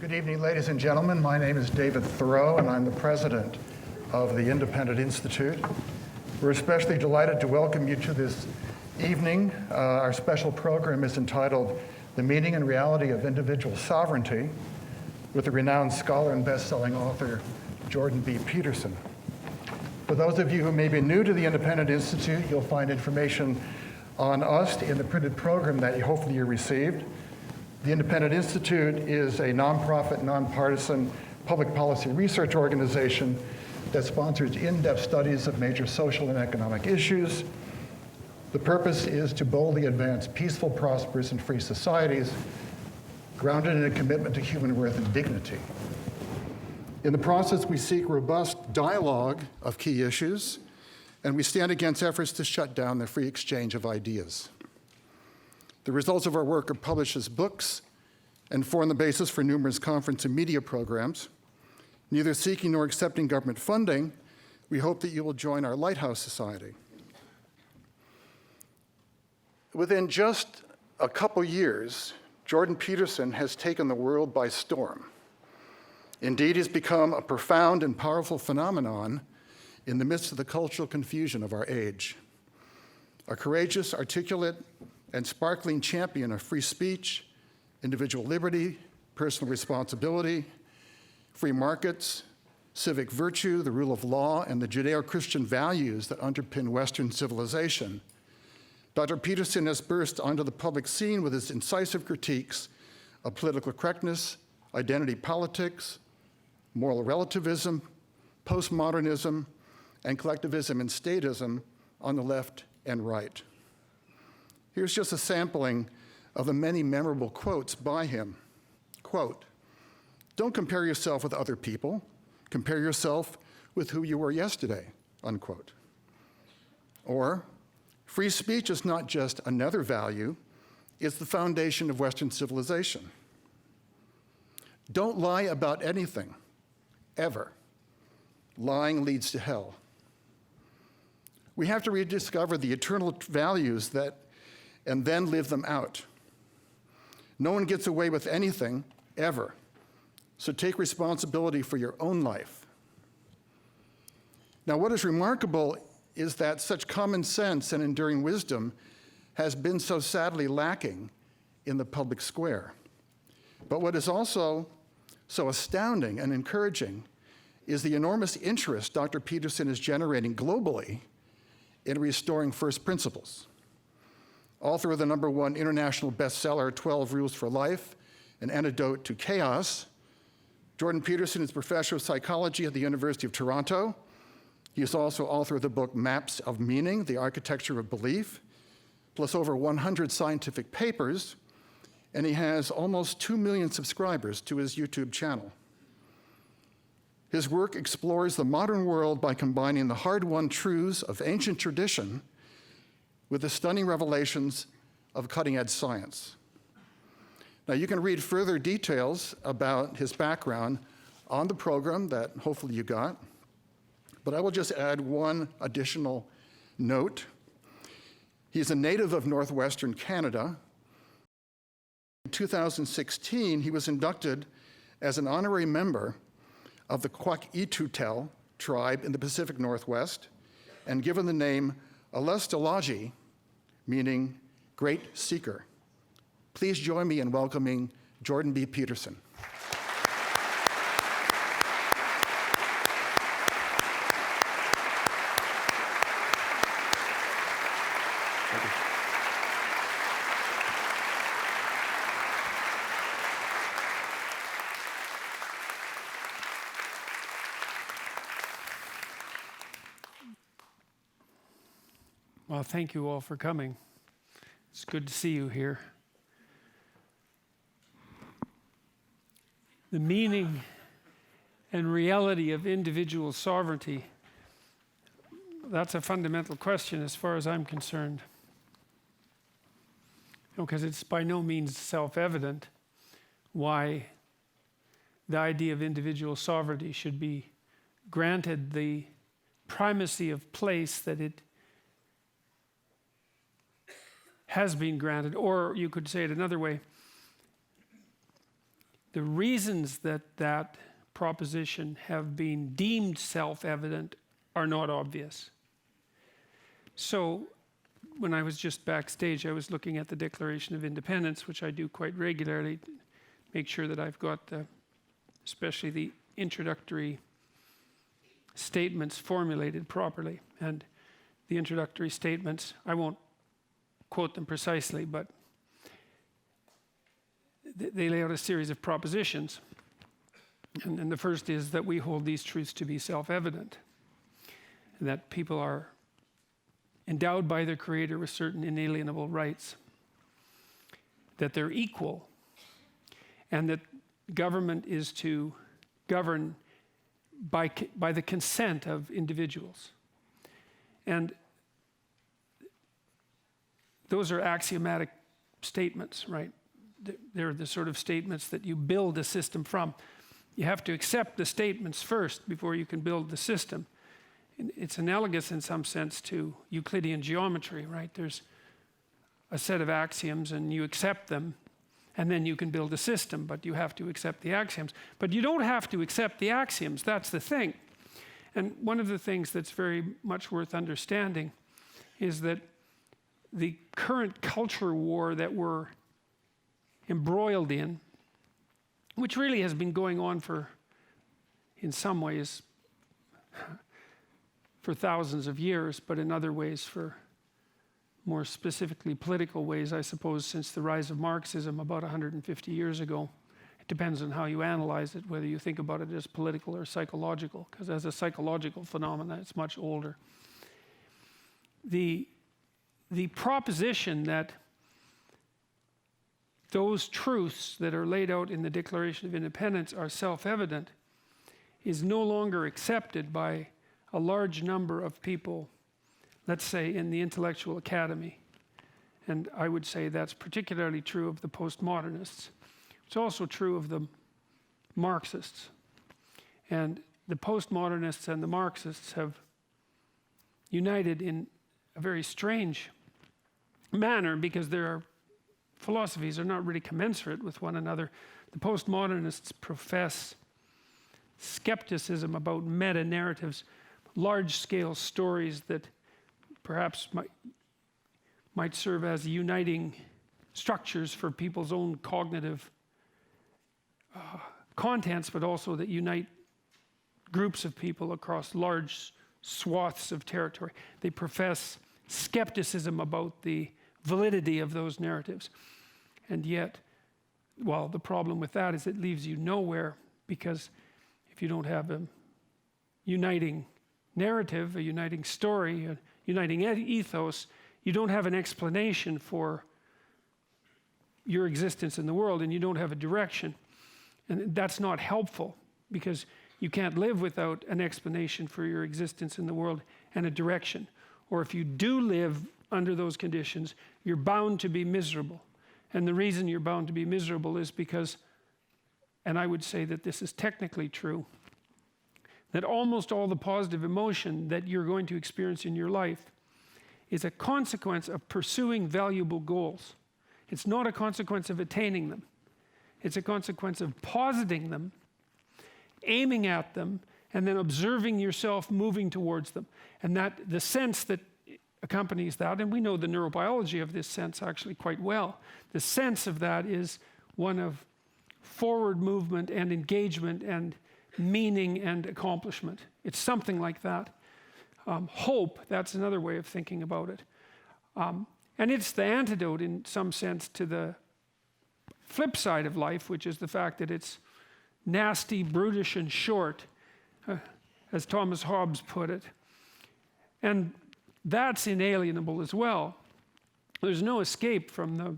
Good evening, ladies and gentlemen. My name is David Theroux, and I'm the president of the Independent Institute. We're especially delighted to welcome you to this evening. Our special program is entitled The Meaning and Reality of Individual Sovereignty, with the renowned scholar and best-selling author, Jordan B. Peterson. For those of you who may be new to the Independent Institute, you'll find information on us in the printed program that hopefully you received. The Independent Institute is a nonprofit, nonpartisan public policy research organization that sponsors in-depth studies of major social and economic issues. The purpose is to boldly advance peaceful, prosperous, and free societies grounded in a commitment to human worth and dignity. In the process, we seek robust dialogue of key issues, and we stand against efforts to shut down the free exchange of ideas. The results of our work are published as books and form the basis for numerous conference and media programs. Neither seeking nor accepting government funding, we hope that you will join our Lighthouse Society. Within just a couple years, Jordan Peterson has taken the world by storm. Indeed, he's become a profound and powerful phenomenon in the midst of the cultural confusion of our age. A courageous, articulate, and sparkling champion of free speech, individual liberty, personal responsibility, free markets, civic virtue, the rule of law, and the Judeo-Christian values that underpin Western civilization, Dr. Peterson has burst onto the public scene with his incisive critiques of political correctness, identity politics, moral relativism, postmodernism, and collectivism and statism on the left and right. Here's just a sampling of the many memorable quotes by him. Quote, "Don't compare yourself with other people. Compare yourself with who you were yesterday," unquote. Or, "Free speech is not just another value, it's the foundation of Western civilization. Don't lie about anything, ever. Lying leads to hell. We have to rediscover the eternal values and then live them out. No one gets away with anything, ever. So take responsibility for your own life." Now, what is remarkable is that such common sense and enduring wisdom has been so sadly lacking in the public square. But what is also so astounding and encouraging is the enormous interest Dr. Peterson is generating globally in restoring first principles. Author of the #1 international bestseller, 12 Rules for Life, An Antidote to Chaos, Jordan Peterson is professor of psychology at the University of Toronto. He is also author of the book Maps of Meaning, The Architecture of Belief, plus over 100 scientific papers, and he has almost 2 million subscribers to his YouTube channel. His work explores the modern world by combining the hard-won truths of ancient tradition with the stunning revelations of cutting-edge science. Now, you can read further details about his background on the program that hopefully you got, but I will just add one additional note. He's a native of northwestern Canada. In 2016, he was inducted as an honorary member of the Kwakiutl tribe in the Pacific Northwest and given the name Theology, meaning great seeker. Please join me in welcoming Jordan B. Peterson. Well, thank you all for coming. It's good to see you here. The meaning and reality of individual sovereignty, that's a fundamental question as far as I'm concerned. Because it's by no means self-evident why the idea of individual sovereignty should be granted the primacy of place that it has been granted, or you could say it another way. the reasons that that proposition have been deemed self-evident are not obvious. So when I was just backstage, I was looking at the Declaration of Independence, which I do quite regularly, to make sure that I've got especially the introductory statements formulated properly. And the introductory statements, I won't quote them precisely, but they lay out a series of propositions. And the first is that we hold these truths to be self-evident, and that people are endowed by their Creator with certain inalienable rights, that they're equal, and that government is to govern by the consent of individuals. And those are axiomatic statements, right? They're the sort of statements that you build a system from. You have to accept the statements first before you can build the system. It's analogous in some sense to Euclidean geometry, right? There's a set of axioms and you accept them, and then you can build a system, but you have to accept the axioms. But you don't have to accept the axioms, that's the thing. And one of the things that's very much worth understanding is that the current culture war that we're embroiled in, which really has been going on for, in some ways, for thousands of years, but in other ways for more specifically political ways, I suppose, since the rise of Marxism about 150 years ago. It depends on how you analyze it, whether you think about it as political or psychological, because as a psychological phenomenon, it's much older. The proposition that those truths that are laid out in the Declaration of Independence are self-evident is no longer accepted by a large number of people, let's say in the intellectual academy. And I would say that's particularly true of the postmodernists. It's also true of the Marxists. And the postmodernists and the Marxists have united in a very strange manner because their philosophies are not really commensurate with one another. The postmodernists profess skepticism about meta-narratives, large-scale stories that perhaps might serve as uniting structures for people's own cognitive contents, but also that unite groups of people across large swaths of territory. They profess skepticism about the validity of those narratives. And yet, well, the problem with that is it leaves you nowhere, because if you don't have a uniting narrative, a uniting story, a uniting ethos, you don't have an explanation for your existence in the world, and you don't have a direction. And that's not helpful, because you can't live without an explanation for your existence in the world and a direction. Or if you do live under those conditions, you're bound to be miserable. And the reason you're bound to be miserable is because, and I would say that this is technically true, that almost all the positive emotion that you're going to experience in your life is a consequence of pursuing valuable goals. It's not a consequence of attaining them. It's a consequence of positing them, aiming at them, and then observing yourself moving towards them. And that the sense that accompanies that, and we know the neurobiology of this sense actually quite well, the sense of that is one of forward movement and engagement and meaning and accomplishment. It's something like that. Hope, that's another way of thinking about it. And it's the antidote in some sense to the flip side of life, which is the fact that it's nasty, brutish, and short, as Thomas Hobbes put it. And that's inalienable as well. There's no escape from the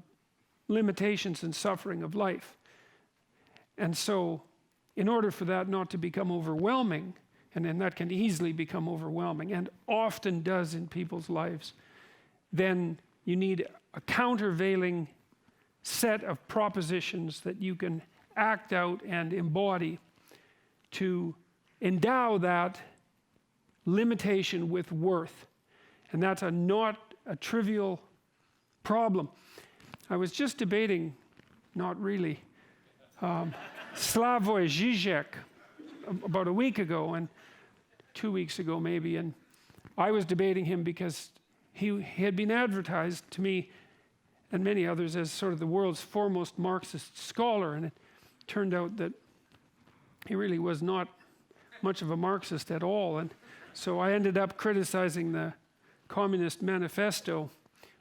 limitations and suffering of life. And so, in order for that not to become overwhelming, and then that can easily become overwhelming, and often does in people's lives, then you need a countervailing set of propositions that you can act out and embody to endow that limitation with worth. And that's not a trivial problem. I was just debating, not really, Slavoj Žižek about a week ago, and 2 weeks ago maybe, and I was debating him because he had been advertised to me and many others as sort of the world's foremost Marxist scholar, and it turned out that he really was not much of a Marxist at all. And so I ended up criticizing the Communist Manifesto,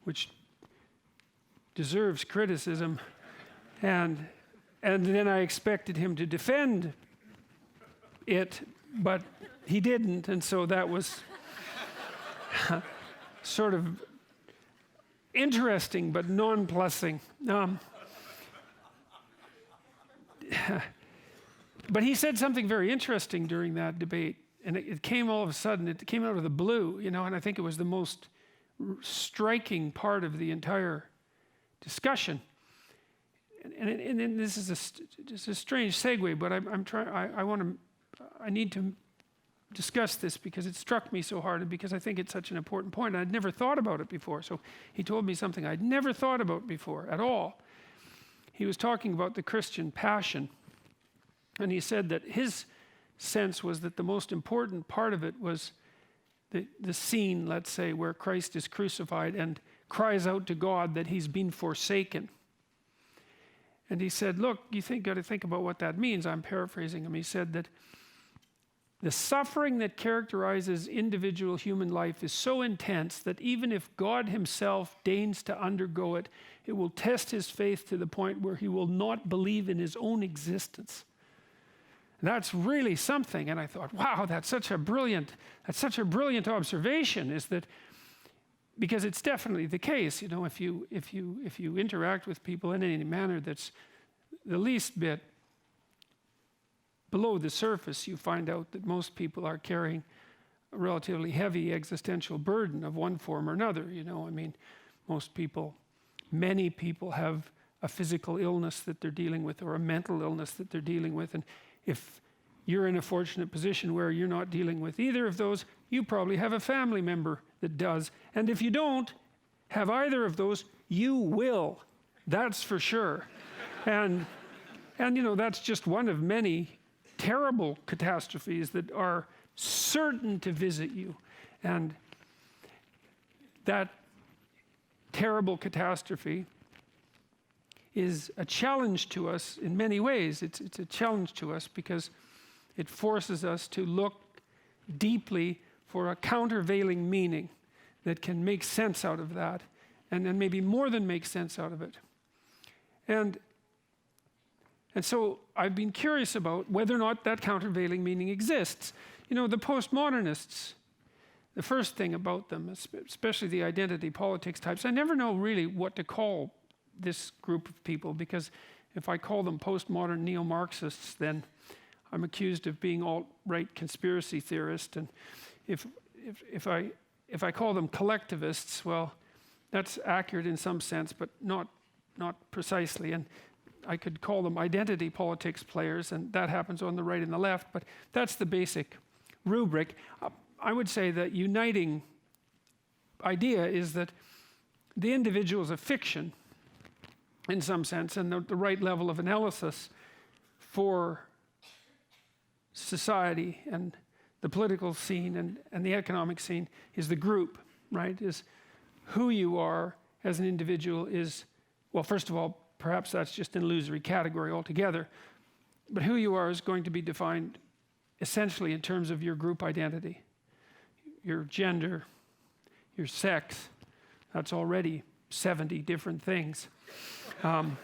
which deserves criticism, and then I expected him to defend it, but he didn't, and so that was sort of interesting but nonplussing. But he said something very interesting during that debate, and it came all of a sudden, it came out of the blue, and I think it was the most striking part of the entire discussion. And this is a strange segue, but I need to discuss this because it struck me so hard and because I think it's such an important point. I'd never thought about it before. So he told me something I'd never thought about before at all. He was talking about the Christian passion, and he said that his sense was that the most important part of it was the scene, let's say, where Christ is crucified and cries out to God that he's been forsaken. And he said, look, got to think about what that means. I'm paraphrasing him. He said that the suffering that characterizes individual human life is so intense that even if God himself deigns to undergo it, it will test his faith to the point where he will not believe in his own existence. And that's really something. And I thought, wow, that's such a brilliant observation, is that because it's definitely the case, if you interact with people in any manner that's the least bit below the surface, you find out that most people are carrying a relatively heavy existential burden of one form or another. Many people have a physical illness that they're dealing with or a mental illness that they're dealing with. And if you're in a fortunate position where you're not dealing with either of those, you probably have a family member that does. And if you don't have either of those, you will. That's for sure. And that's just one of many terrible catastrophes that are certain to visit you. And that terrible catastrophe is a challenge to us in many ways. It's a challenge to us because it forces us to look deeply for a countervailing meaning that can make sense out of that, and then maybe more than make sense out of it. And so I've been curious about whether or not that countervailing meaning exists. The postmodernists, the first thing about them, especially the identity politics types, I never know really what to call this group of people, because if I call them postmodern neo-Marxists, then I'm accused of being alt-right conspiracy theorist. And if I call them collectivists, well, that's accurate in some sense, but not precisely. And I could call them identity politics players, and that happens on the right and the left, but that's the basic rubric. I would say the uniting idea is that the individual is a fiction in some sense, and the right level of analysis for society and the political scene and the economic scene is the group, right? Is who you are as an individual is, well, first of all, perhaps that's just an illusory category altogether, but who you are is going to be defined essentially in terms of your group identity, your gender, your sex. That's already 70 different things. That'd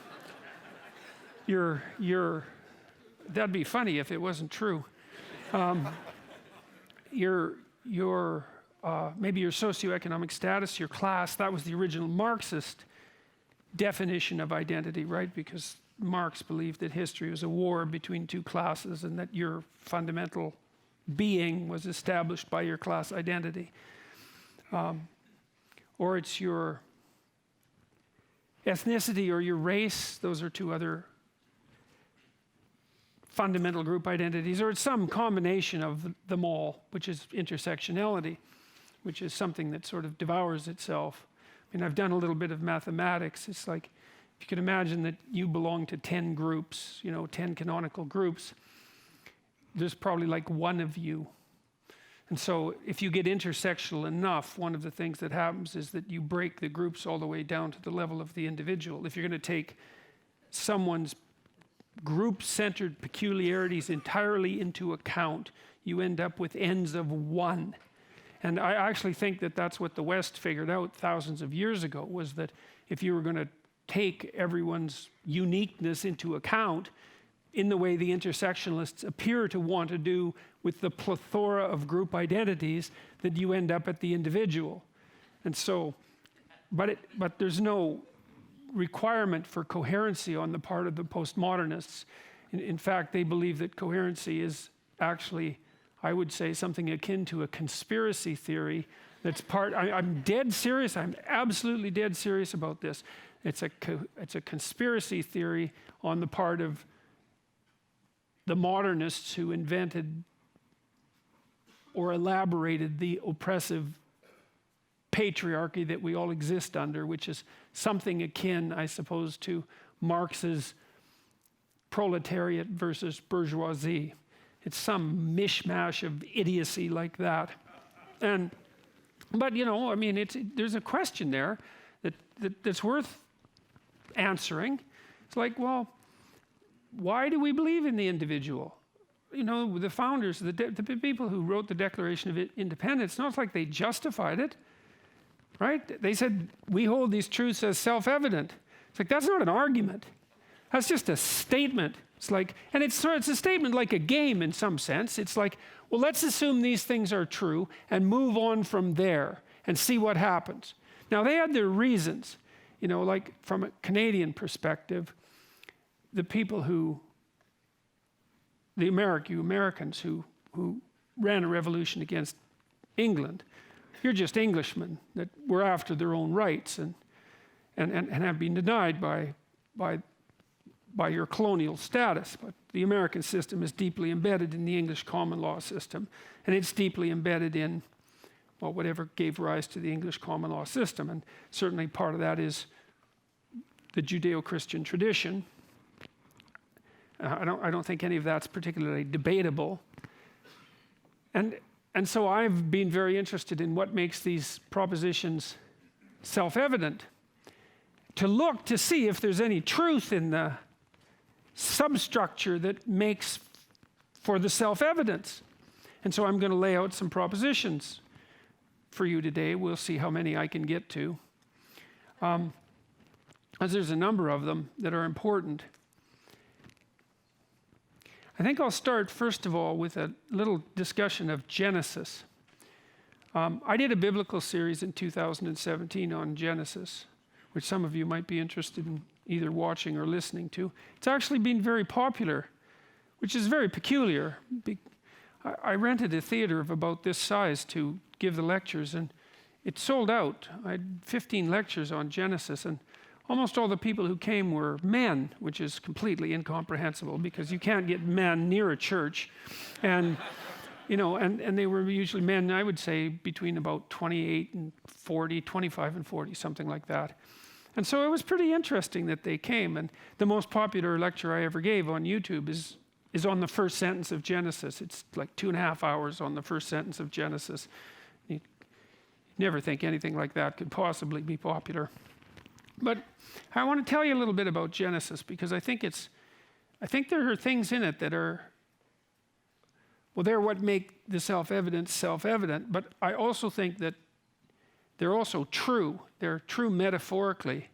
be funny if it wasn't true. Maybe your socioeconomic status, your class, that was the original Marxist definition of identity, right? Because Marx believed that history was a war between two classes and that your fundamental being was established by your class identity. Or it's your ethnicity or your race. Those are two other fundamental group identities, or it's some combination of them all, which is intersectionality, which is something that sort of devours itself. I've done a little bit of mathematics. It's like if you can imagine that you belong to 10 groups, 10 canonical groups, there's probably like one of you. And so if you get intersectional enough, one of the things that happens is that you break the groups all the way down to the level of the individual. If you're going to take someone's group-centered peculiarities entirely into account, you end up with ends of one. And I actually think that that's what the West figured out thousands of years ago, was that if you were going to take everyone's uniqueness into account in the way the intersectionalists appear to want to do with the plethora of group identities, that you end up at the individual. And so, but there's no requirement for coherency on the part of the postmodernists. In fact, they believe that coherency is actually, I would say, something akin to a conspiracy theory that's I'm dead serious, I'm absolutely dead serious about this. It's a conspiracy theory on the part of the modernists who invented or elaborated the oppressive patriarchy that we all exist under, which is something akin, I suppose, to Marx's proletariat versus bourgeoisie. It's some mishmash of idiocy like that. But I mean, there's a question there that's worth answering. It's like, well, why do we believe in the individual? The founders, the people who wrote the Declaration of Independence, it's not like they justified it, right? They said, we hold these truths as self-evident. It's like, that's not an argument. That's just a statement. It's like, and it's a statement like a game in some sense. It's like, well, let's assume these things are true and move on from there and see what happens. Now, they had their reasons. Like from a Canadian perspective, the people the Americans who ran a revolution against England, you're just Englishmen that were after their own rights and have been denied by your colonial status. But the American system is deeply embedded in the English common law system, and it's deeply embedded in, well, whatever gave rise to the English common law system. And certainly part of that is the Judeo-Christian tradition. I don't think any of that's particularly debatable. And so I've been very interested in what makes these propositions self-evident, to look to see if there's any truth in the substructure that makes for the self-evidence. And so I'm going to lay out some propositions for you today. We'll see how many I can get to. As there's a number of them that are important. I think I'll start, first of all, with a little discussion of Genesis. I did a biblical series in 2017 on Genesis, which some of you might be interested in either watching or listening to. It's actually been very popular, which is very peculiar. I rented a theater of about this size to give the lectures, and it sold out. I had 15 lectures on Genesis, and almost all the people who came were men, which is completely incomprehensible because you can't get men near a church. And, and they were usually men, I would say, between about 28 and 40, 25 and 40, something like that. And so it was pretty interesting that they came. And the most popular lecture I ever gave on YouTube is on the first sentence of Genesis. It's like 2.5 hours on the first sentence of Genesis. You'd never think anything like that could possibly be popular. But I want to tell you a little bit about Genesis because I think there are things in it that are, well, they're what make the self-evident, but I also think that they're also true. They're true metaphorically,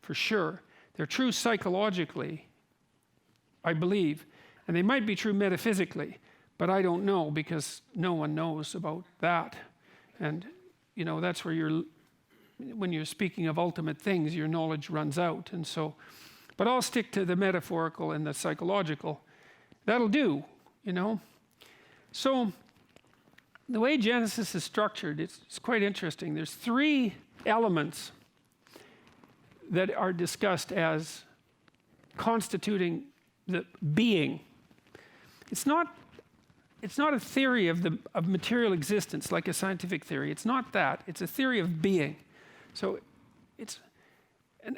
for sure. They're true psychologically, I believe, and they might be true metaphysically, but I don't know because no one knows about that. And, that's where when you're speaking of ultimate things, your knowledge runs out. And so, but I'll stick to the metaphorical and the psychological. That'll do, So the way Genesis is structured, it's quite interesting. There's 3 elements that are discussed as constituting the being. It's not a theory of material existence like a scientific theory. It's not that. It's a theory of being. So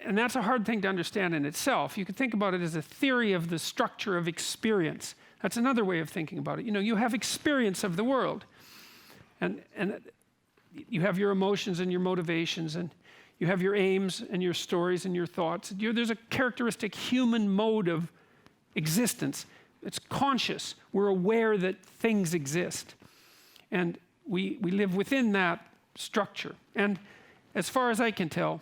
and that's a hard thing to understand in itself. You could think about it as a theory of the structure of experience. That's another way of thinking about it. You know, you have experience of the world. And you have your emotions and your motivations, and you have your aims and your stories and your thoughts. There's a characteristic human mode of existence. It's conscious. We're aware that things exist. And we live within that structure. And as far as I can tell,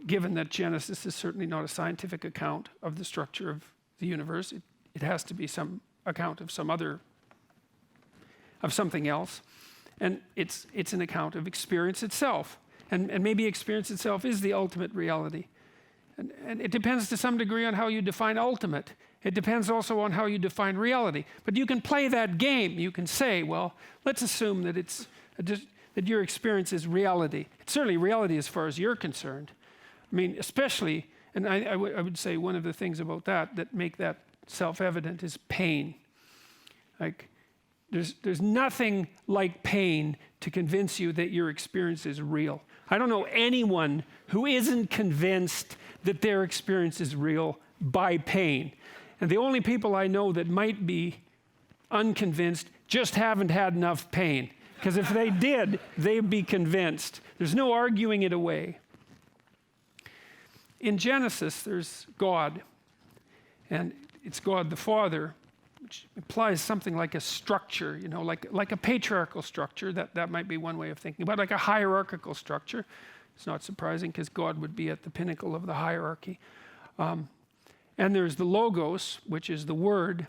given that Genesis is certainly not a scientific account of the structure of the universe, it has to be some account of something else. And it's an account of experience itself. And maybe experience itself is the ultimate reality. And it depends to some degree on how you define ultimate. It depends also on how you define reality. But you can play that game. You can say, well, let's assume that that your experience is reality. It's certainly reality as far as you're concerned. I mean, especially, and I would say one of the things about that make that self-evident is pain. Like, there's nothing like pain to convince you that your experience is real. I don't know anyone who isn't convinced that their experience is real by pain. And the only people I know that might be unconvinced just haven't had enough pain. Because if they did, they'd be convinced. There's no arguing it away. In Genesis, there's God. And it's God the Father, which implies something like a structure, you know, like a patriarchal structure. That might be one way of thinking about, like a hierarchical structure. It's not surprising because God would be at the pinnacle of the hierarchy. And there's the Logos, which is the word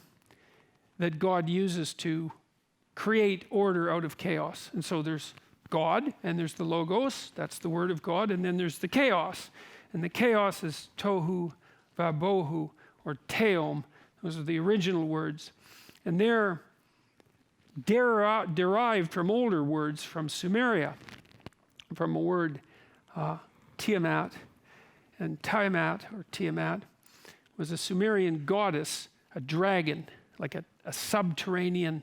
that God uses to create order out of chaos. And so there's God, and there's the Logos, that's the word of God, and then there's the chaos. And the chaos is tohu vabohu, or teom. Those are the original words. And they're derived from older words from Sumeria, from a word Tiamat. And Tiamat, or Tiamat, was a Sumerian goddess, a dragon, like a subterranean,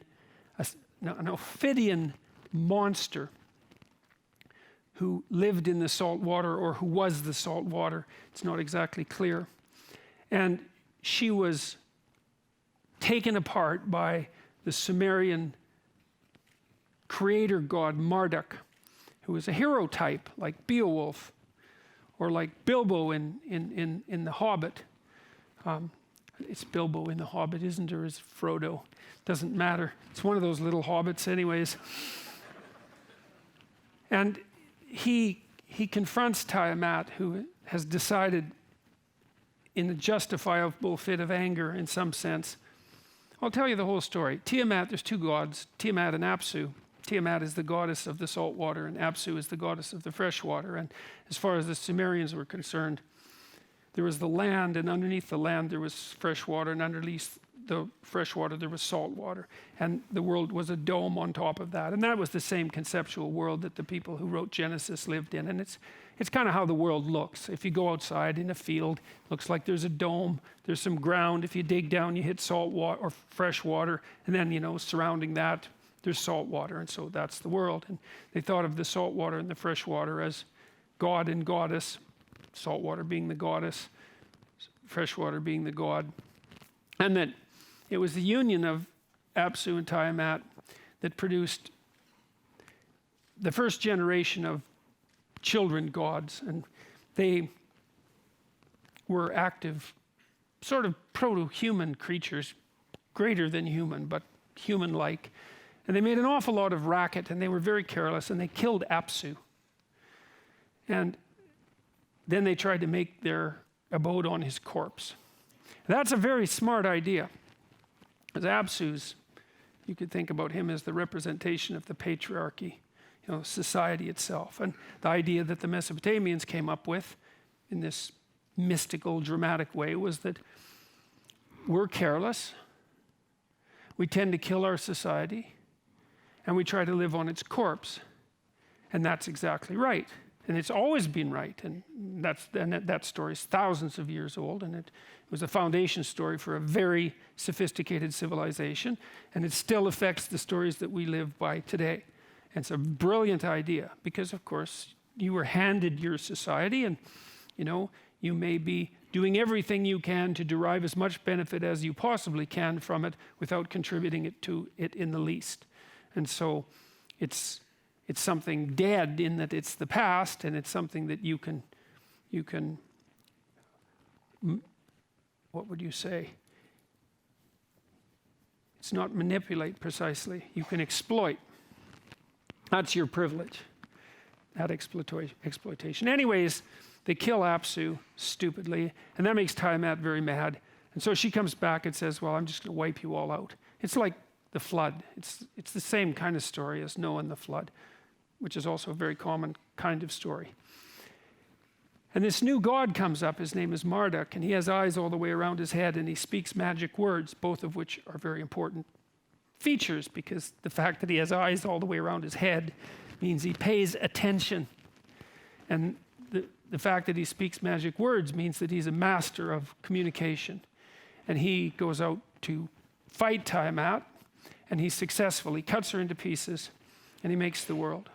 an Ophidian monster who lived in the salt water, or who was the salt water. It's not exactly clear. And she was taken apart by the Sumerian creator god Marduk, who was a hero type like Beowulf, or like Bilbo in The Hobbit. It's Bilbo in The Hobbit, isn't it? Or is Frodo? Doesn't matter. It's one of those little hobbits anyways. And he confronts Tiamat, who has decided in a justifiable fit of anger in some sense. I'll tell you the whole story. Tiamat, there's two gods, Tiamat and Apsu. Tiamat is the goddess of the salt water, and Apsu is the goddess of the fresh water. And as far as the Sumerians were concerned, there was the land, and underneath the land there was fresh water, and underneath the fresh water there was salt water. And the world was a dome on top of that. And that was the same conceptual world that the people who wrote Genesis lived in. And it's kind of how the world looks. If you go outside in a field, it looks like there's a dome, there's some ground. If you dig down, you hit salt water or fresh water, and then, you know, surrounding that, there's salt water. And so that's the world. And they thought of the salt water and the fresh water as God and goddess, salt water being the goddess, fresh water being the god. And that it was the union of Apsu and Tiamat that produced the first generation of children gods. And they were active, sort of proto-human creatures, greater than human, but human-like. And they made an awful lot of racket, and they were very careless, and they killed Apsu. And then they tried to make their abode on his corpse. That's a very smart idea. As Apsu's, you could think about him as the representation of the patriarchy, you know, society itself. And the idea that the Mesopotamians came up with in this mystical, dramatic way was that we're careless, we tend to kill our society, and we try to live on its corpse. And that's exactly right. And it's always been right. And that story is thousands of years old, and it was a foundation story for a very sophisticated civilization, and it still affects the stories that we live by today. And it's a brilliant idea because, of course, you were handed your society, and you may be doing everything you can to derive as much benefit as you possibly can from it without contributing to it in the least. And so it's something dead in that it's the past, and it's something that you can what would you say? It's not manipulate precisely. You can exploit. That's your privilege, that exploitation. Anyways, they kill Apsu stupidly, and that makes Tiamat very mad. And so she comes back and says, well, I'm just going to wipe you all out. It's like the flood. It's the same kind of story as Noah and the flood, which is also a very common kind of story. And this new god comes up. His name is Marduk, and he has eyes all the way around his head, and he speaks magic words, both of which are very important features, because the fact that he has eyes all the way around his head means he pays attention. And the fact that he speaks magic words means that he's a master of communication. And he goes out to fight Tiamat, and he successfully cuts her into pieces, and he makes the world.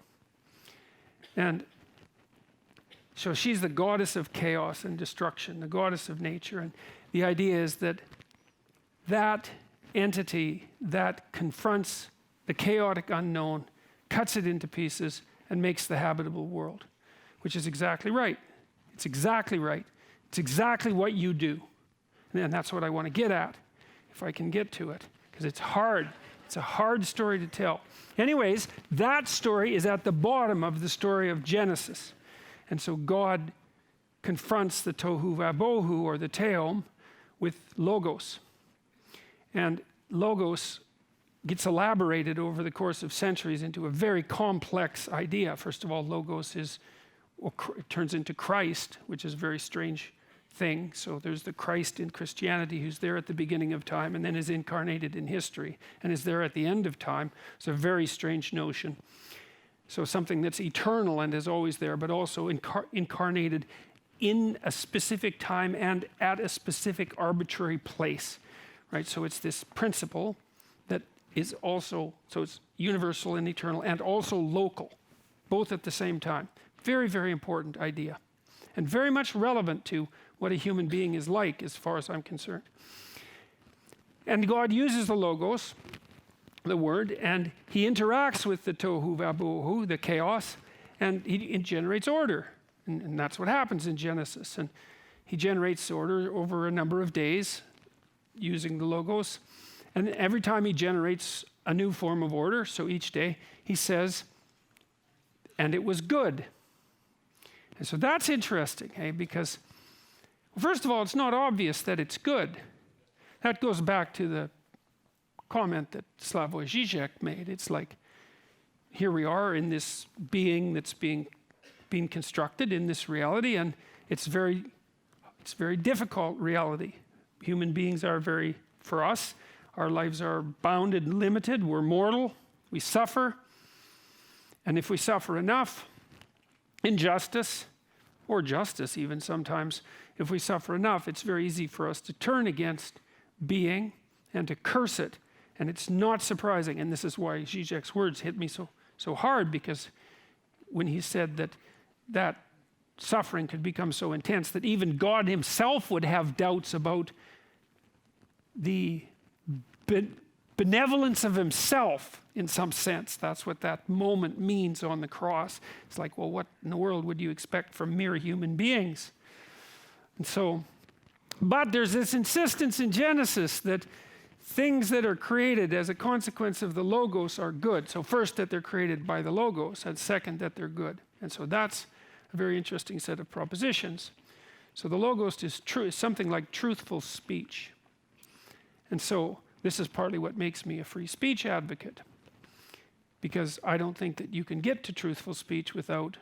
And so she's the goddess of chaos and destruction, the goddess of nature. And the idea is that that entity that confronts the chaotic unknown, cuts it into pieces, and makes the habitable world, which is exactly right. It's exactly right. It's exactly what you do. And that's what I want to get at, if I can get to it, because it's hard. It's a hard story to tell. Anyways, that story is at the bottom of the story of Genesis. And so God confronts the tohu vabohu, or the teom, with logos. And logos gets elaborated over the course of centuries into a very complex idea. First of all, logos it turns into Christ, which is a very strange thing. So there's the Christ in Christianity who's there at the beginning of time and then is incarnated in history and is there at the end of time. It's a very strange notion. So something that's eternal and is always there, but also incarnated in a specific time and at a specific arbitrary place, right? So it's this principle that is also, so it's universal and eternal and also local, both at the same time. Very, very important idea, and very much relevant to what a human being is like, as far as I'm concerned. And God uses the logos, the word, and he interacts with the tohu vabohu, the chaos, and it generates order. And that's what happens in Genesis. And he generates order over a number of days using the logos. And every time he generates a new form of order, so each day, he says, and it was good. And so that's interesting, because, well, first of all, it's not obvious that it's good. That goes back to the comment that Slavoj Žižek made. It's like, here we are in this being that's being constructed in this reality, and it's very difficult reality. Human beings are for us, our lives are bounded and limited. We're mortal. We suffer. And if we suffer enough, injustice, or justice even sometimes, if we suffer enough, it's very easy for us to turn against being and to curse it. And it's not surprising, and this is why Zizek's words hit me so hard, because when he said that suffering could become so intense that even God himself would have doubts about the benevolence of himself, in some sense. That's what that moment means on the cross. It's like, well, what in the world would you expect from mere human beings? And so, but there's this insistence in Genesis that things that are created as a consequence of the logos are good. So first, that they're created by the logos, and second, that they're good. And so that's a very interesting set of propositions. So the logos is something like truthful speech. And so this is partly what makes me a free speech advocate, because I don't think that you can get to truthful speech without,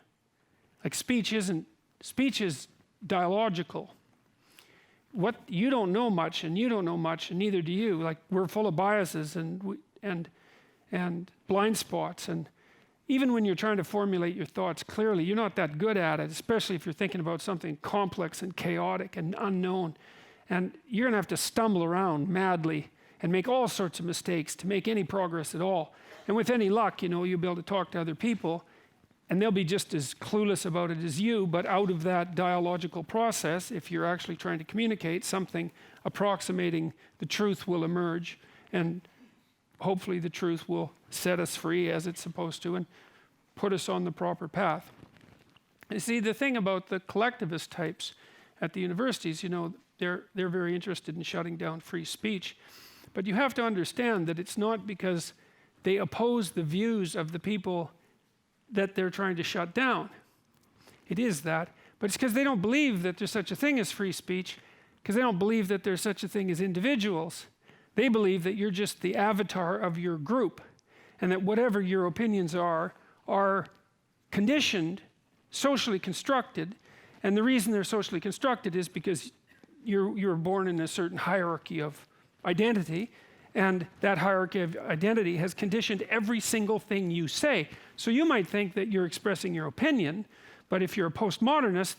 speech is dialogical. What you don't know much, and you don't know much, and neither do you. Like, we're full of biases and blind spots, and even when you're trying to formulate your thoughts clearly, you're not that good at it, especially if you're thinking about something complex and chaotic and unknown. And you're going to have to stumble around madly and make all sorts of mistakes to make any progress at all. And with any luck, you'll be able to talk to other people and they'll be just as clueless about it as you, but out of that dialogical process, if you're actually trying to communicate, something approximating the truth will emerge, and hopefully the truth will set us free as it's supposed to and put us on the proper path. You see, the thing about the collectivist types at the universities, you know, they're very interested in shutting down free speech, but you have to understand that it's not because they oppose the views of the people that they're trying to shut down. It is that, but it's because they don't believe that there's such a thing as free speech, because they don't believe that there's such a thing as individuals. They believe that you're just the avatar of your group, and that whatever your opinions are conditioned, socially constructed, and the reason they're socially constructed is because you're born in a certain hierarchy of identity, and that hierarchy of identity has conditioned every single thing you say. So you might think that you're expressing your opinion, but if you're a postmodernist,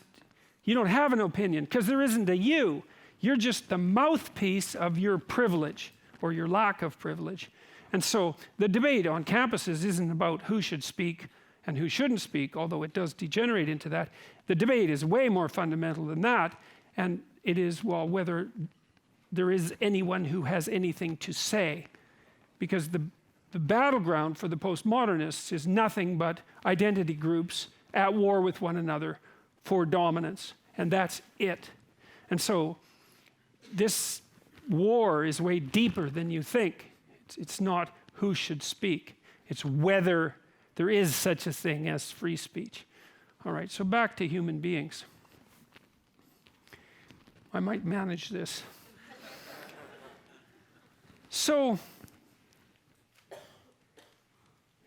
you don't have an opinion, because there isn't a you. You're just the mouthpiece of your privilege, or your lack of privilege. And so the debate on campuses isn't about who should speak and who shouldn't speak, although it does degenerate into that. The debate is way more fundamental than that, and it is, well, whether there is anyone who has anything to say, because the battleground for the postmodernists is nothing but identity groups at war with one another for dominance, and that's it. And so this war is way deeper than you think. It's not who should speak, it's whether there is such a thing as free speech. All right, so back to human beings. I might manage this. So,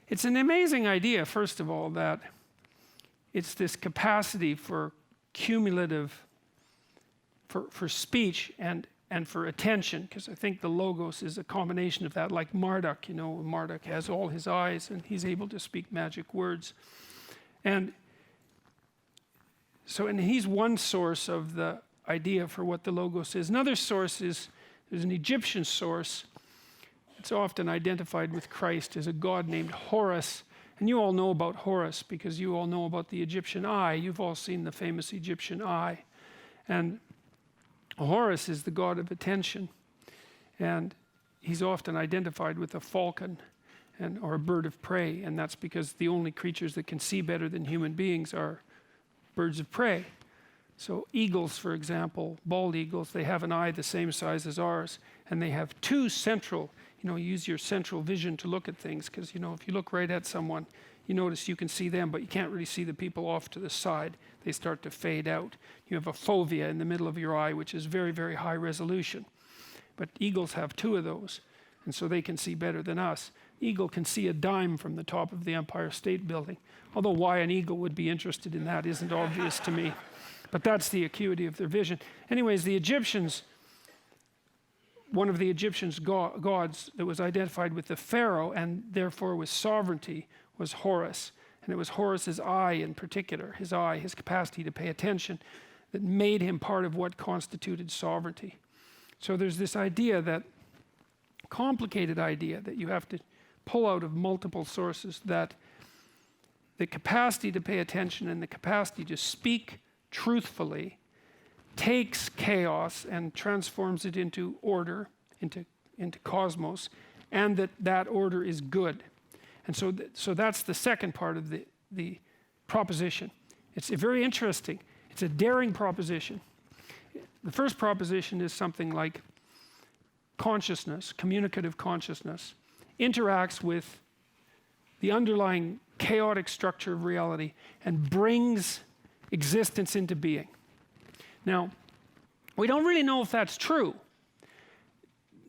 it's an amazing idea, first of all, that it's this capacity for cumulative, for speech and for attention, because I think the logos is a combination of that, like Marduk, you know, Marduk has all his eyes and he's able to speak magic words. And so, and he's one source of the idea for what the logos is. Another source is, there's an Egyptian source. It's often identified with Christ as a god named Horus. And you all know about Horus because you all know about the Egyptian eye. You've all seen the famous Egyptian eye. And Horus is the god of attention. And he's often identified with a falcon or a bird of prey. And that's because the only creatures that can see better than human beings are birds of prey. So eagles, for example, bald eagles, they have an eye the same size as ours, and they have two central, you know, use your central vision to look at things, because, you know, if you look right at someone, you notice you can see them, but you can't really see the people off to the side. They start to fade out. You have a fovea in the middle of your eye, which is very, very high resolution. But eagles have two of those, and so they can see better than us. Eagle can see a dime from the top of the Empire State Building, although why an eagle would be interested in that isn't obvious to me. But that's the acuity of their vision. Anyways, the Egyptians, one of the Egyptians' gods that was identified with the pharaoh and therefore with sovereignty was Horus. And it was Horus's eye in particular, his eye, his capacity to pay attention, that made him part of what constituted sovereignty. So there's this idea, that complicated idea that you have to pull out of multiple sources, that the capacity to pay attention and the capacity to speak truthfully takes chaos and transforms it into order, into cosmos, and that order is good. And so that's the second part of the proposition. It's very interesting. It's a daring proposition. The first proposition is something like consciousness, communicative consciousness, interacts with the underlying chaotic structure of reality and brings existence into being. Now, we don't really know if that's true.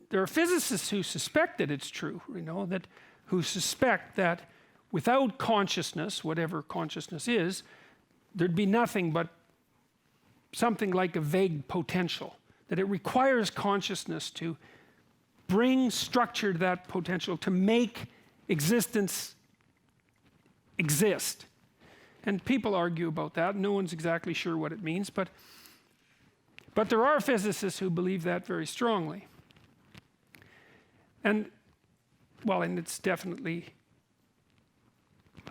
There are physicists who suspect that it's true, you know, who suspect that without consciousness, whatever consciousness is, there'd be nothing but something like a vague potential, that it requires consciousness to bring structure to that potential, to make existence exist. And people argue about that. No one's exactly sure what it means, but there are physicists who believe that very strongly. And it's definitely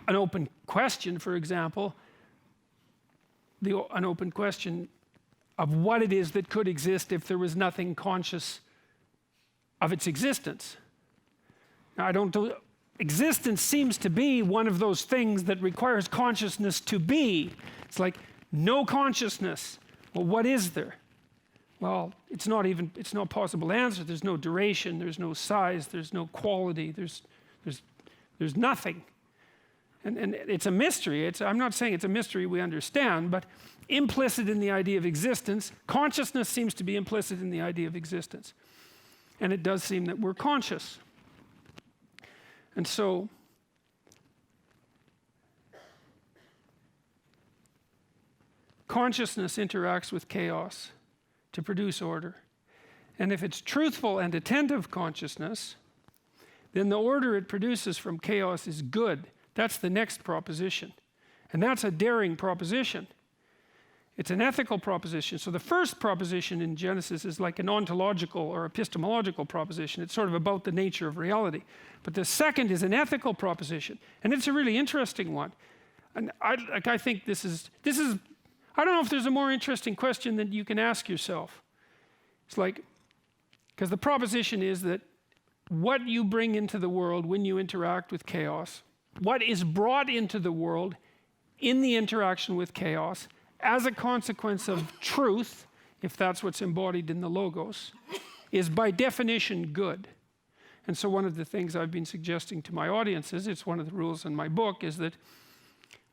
an open question, for example, an open question of what it is that could exist if there was nothing conscious of its existence. Now, existence seems to be one of those things that requires consciousness to be. It's like no consciousness. Well, what is there? Well, it's not possible to answer. There's no duration, there's no size, there's no quality, there's nothing. And it's a mystery. I'm not saying it's a mystery we understand, but implicit in the idea of existence, consciousness seems to be implicit in the idea of existence. And it does seem that we're conscious. And so, consciousness interacts with chaos to produce order. And if it's truthful and attentive consciousness, then the order it produces from chaos is good. That's the next proposition. And that's a daring proposition. It's an ethical proposition. So the first proposition in Genesis is like an ontological or epistemological proposition. It's sort of about the nature of reality. But the second is an ethical proposition. And it's a really interesting one. And I think this is, I don't know if there's a more interesting question that you can ask yourself. It's like, because the proposition is that what you bring into the world when you interact with chaos, what is brought into the world in the interaction with chaos as a consequence of truth, if that's what's embodied in the logos, is by definition good. And so one of the things I've been suggesting to my audiences, it's one of the rules in my book, is that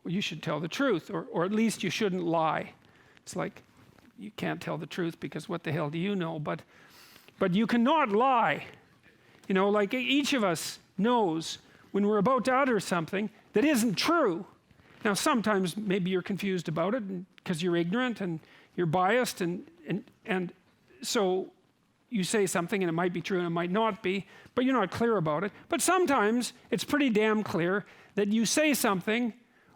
well, you should tell the truth, or at least you shouldn't lie. It's like, you can't tell the truth because what the hell do you know? But you cannot lie. You know, like each of us knows when we're about to utter something that isn't true. Now, sometimes maybe you're confused about it because you're ignorant and you're biased, and so you say something and it might be true and it might not be, but you're not clear about it. But sometimes it's pretty damn clear that you say something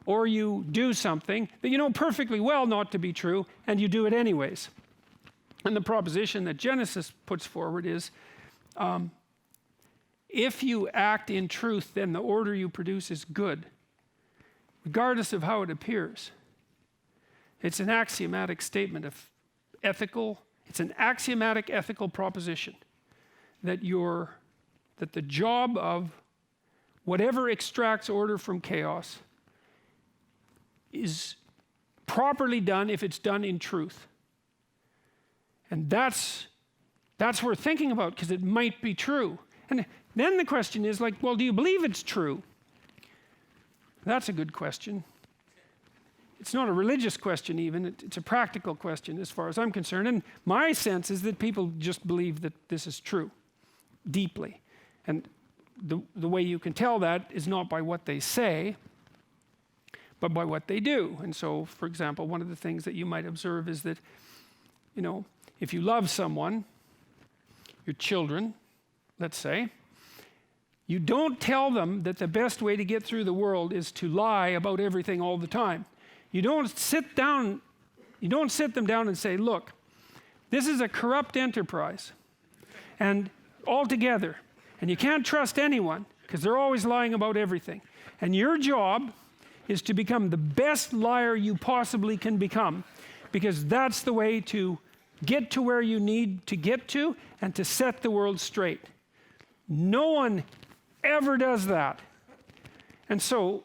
or you do something that you know perfectly well not to be true, and you do it anyways. And the proposition that Genesis puts forward is, if you act in truth, then the order you produce is good, regardless of how it appears. It's an axiomatic statement of it's an axiomatic ethical proposition that the job of whatever extracts order from chaos is properly done if it's done in truth. And that's worth thinking about, because it might be true. And then the question is like, well, do you believe it's true? That's a good question. It's not a religious question even, it's a practical question as far as I'm concerned. And my sense is that people just believe that this is true, deeply. And the way you can tell that is not by what they say, but by what they do. And so, for example, one of the things that you might observe is that, you know, if you love someone, your children, let's say, you don't tell them that the best way to get through the world is to lie about everything all the time. You don't sit them down and say, look, this is a corrupt enterprise, and altogether, and you can't trust anyone because they're always lying about everything. And your job is to become the best liar you possibly can become, because that's the way to get to where you need to get to and to set the world straight. No one ever does that. And so,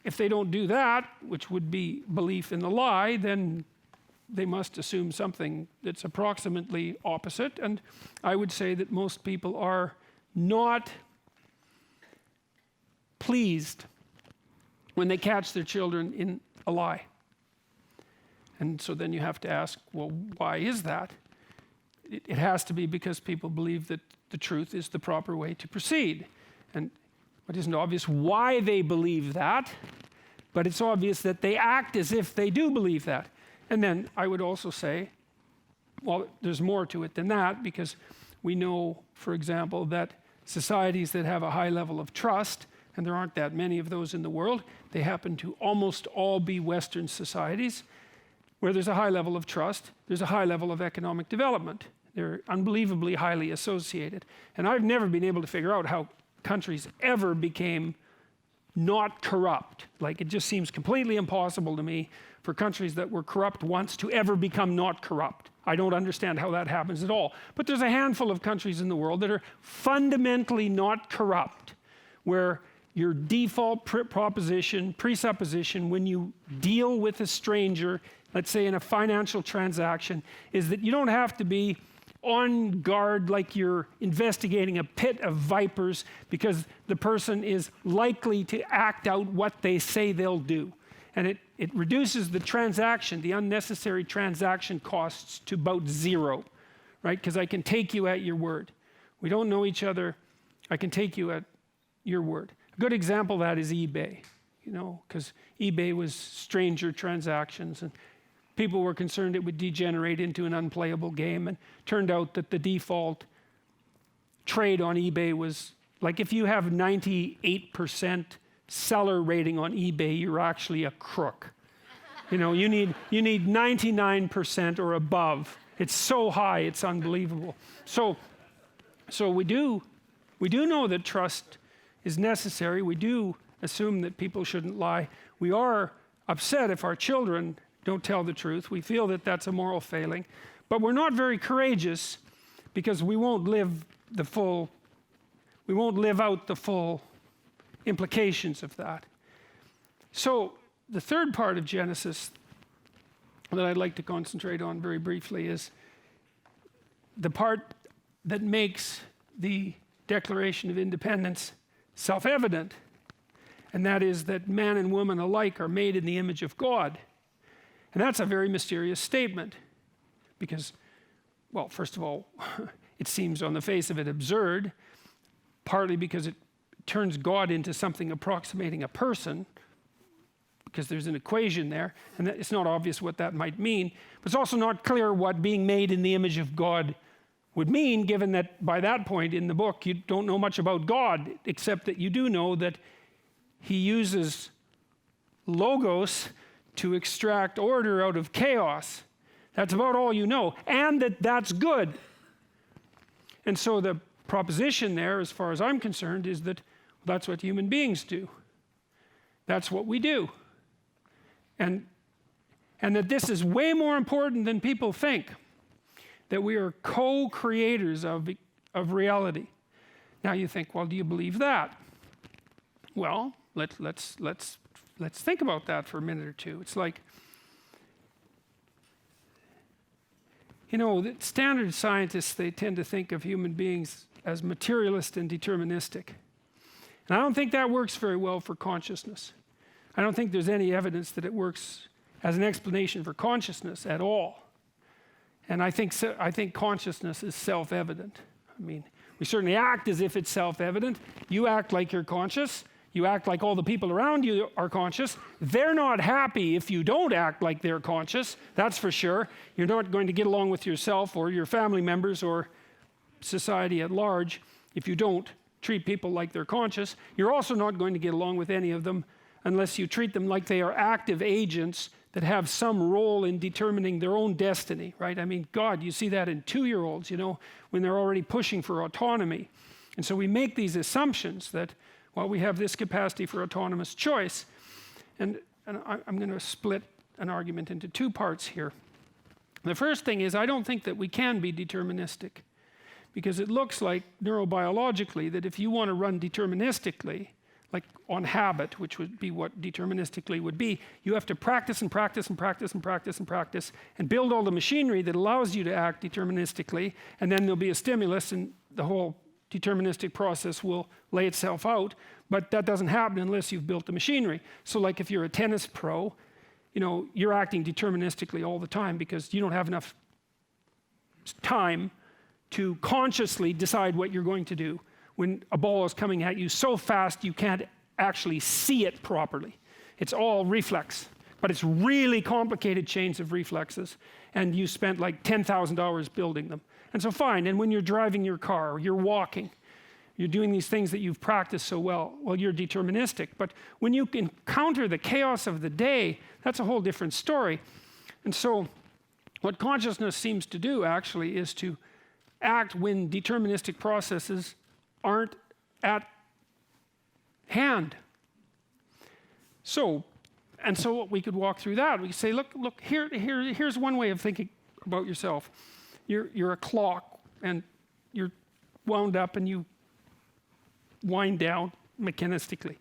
if they don't do that, which would be belief in the lie, then they must assume something that's approximately opposite. And I would say that most people are not pleased when they catch their children in a lie. And so then you have to ask, well, why is that? It has to be because people believe that the truth is the proper way to proceed. And it isn't obvious why they believe that, but it's obvious that they act as if they do believe that. And then I would also say, well, there's more to it than that, because we know, for example, that societies that have a high level of trust, and there aren't that many of those in the world, they happen to almost all be Western societies, where there's a high level of trust, there's a high level of economic development. They're unbelievably highly associated. And I've never been able to figure out how countries ever became not corrupt. Like, it just seems completely impossible to me for countries that were corrupt once to ever become not corrupt. I don't understand how that happens at all. But there's a handful of countries in the world that are fundamentally not corrupt, where your default presupposition when you deal with a stranger, let's say in a financial transaction, is that you don't have to be on guard like you're investigating a pit of vipers, because the person is likely to act out what they say they'll do. And it reduces the transaction, the unnecessary transaction costs, to about zero, right? Because I can take you at your word. We don't know each other. I can take you at your word. A good example of that is eBay, because eBay was stranger transactions, and people were concerned it would degenerate into an unplayable game, and turned out that the default trade on eBay was, like, if you have 98% seller rating on eBay, you're actually a crook. You need 99% or above. It's so high, it's unbelievable. So we do know that trust is necessary. We do assume that people shouldn't lie. We are upset if our children don't tell the truth. We feel that that's a moral failing. But we're not very courageous, because we won't live out the full implications of that. So the third part of Genesis that I'd like to concentrate on very briefly is the part that makes the Declaration of Independence self-evident, and that is that man and woman alike are made in the image of God. And that's a very mysterious statement, because, well, first of all, it seems on the face of it absurd, partly because it turns God into something approximating a person, because there's an equation there, and it's not obvious what that might mean. But it's also not clear what being made in the image of God would mean, given that by that point in the book you don't know much about God, except that you do know that he uses logos to extract order out of chaos. That's about all you know, and that's good. And so the proposition there, as far as I'm concerned, is that that's what human beings do. That's what we do. And that this is way more important than people think, that we are co-creators of reality. Now you think, well, do you believe that? Well, let's think about that for a minute or two. It's like, the standard scientists, they tend to think of human beings as materialist and deterministic. And I don't think that works very well for consciousness. I don't think there's any evidence that it works as an explanation for consciousness at all. And I think consciousness is self-evident. I mean, we certainly act as if it's self-evident. You act like you're conscious. You act like all the people around you are conscious. They're not happy if you don't act like they're conscious, that's for sure. You're not going to get along with yourself or your family members or society at large if you don't treat people like they're conscious. You're also not going to get along with any of them unless you treat them like they are active agents that have some role in determining their own destiny, right? I mean, God, you see that in 2-year-olds, when they're already pushing for autonomy. And so we make these assumptions that, well, we have this capacity for autonomous choice. And I'm going to split an argument into 2 parts here. The first thing is, I don't think that we can be deterministic, because it looks like neurobiologically that if you want to run deterministically, like on habit, which would be what deterministically would be, you have to practice and practice and practice and practice and practice and build all the machinery that allows you to act deterministically, and then there'll be a stimulus and the whole deterministic process will lay itself out. But that doesn't happen unless you've built the machinery. So like if you're a tennis pro, you're acting deterministically all the time because you don't have enough time to consciously decide what you're going to do when a ball is coming at you so fast you can't actually see it properly. It's all reflex, but it's really complicated chains of reflexes, and you spent like $10,000 building them. And so fine, and when you're driving your car, or you're walking, you're doing these things that you've practiced so well, you're deterministic. But when you encounter the chaos of the day, that's a whole different story. And so what consciousness seems to do actually is to act when deterministic processes aren't at hand. So we could walk through that. We could say, look, here's one way of thinking about yourself. You're a clock, and you're wound up, and you wind down mechanistically.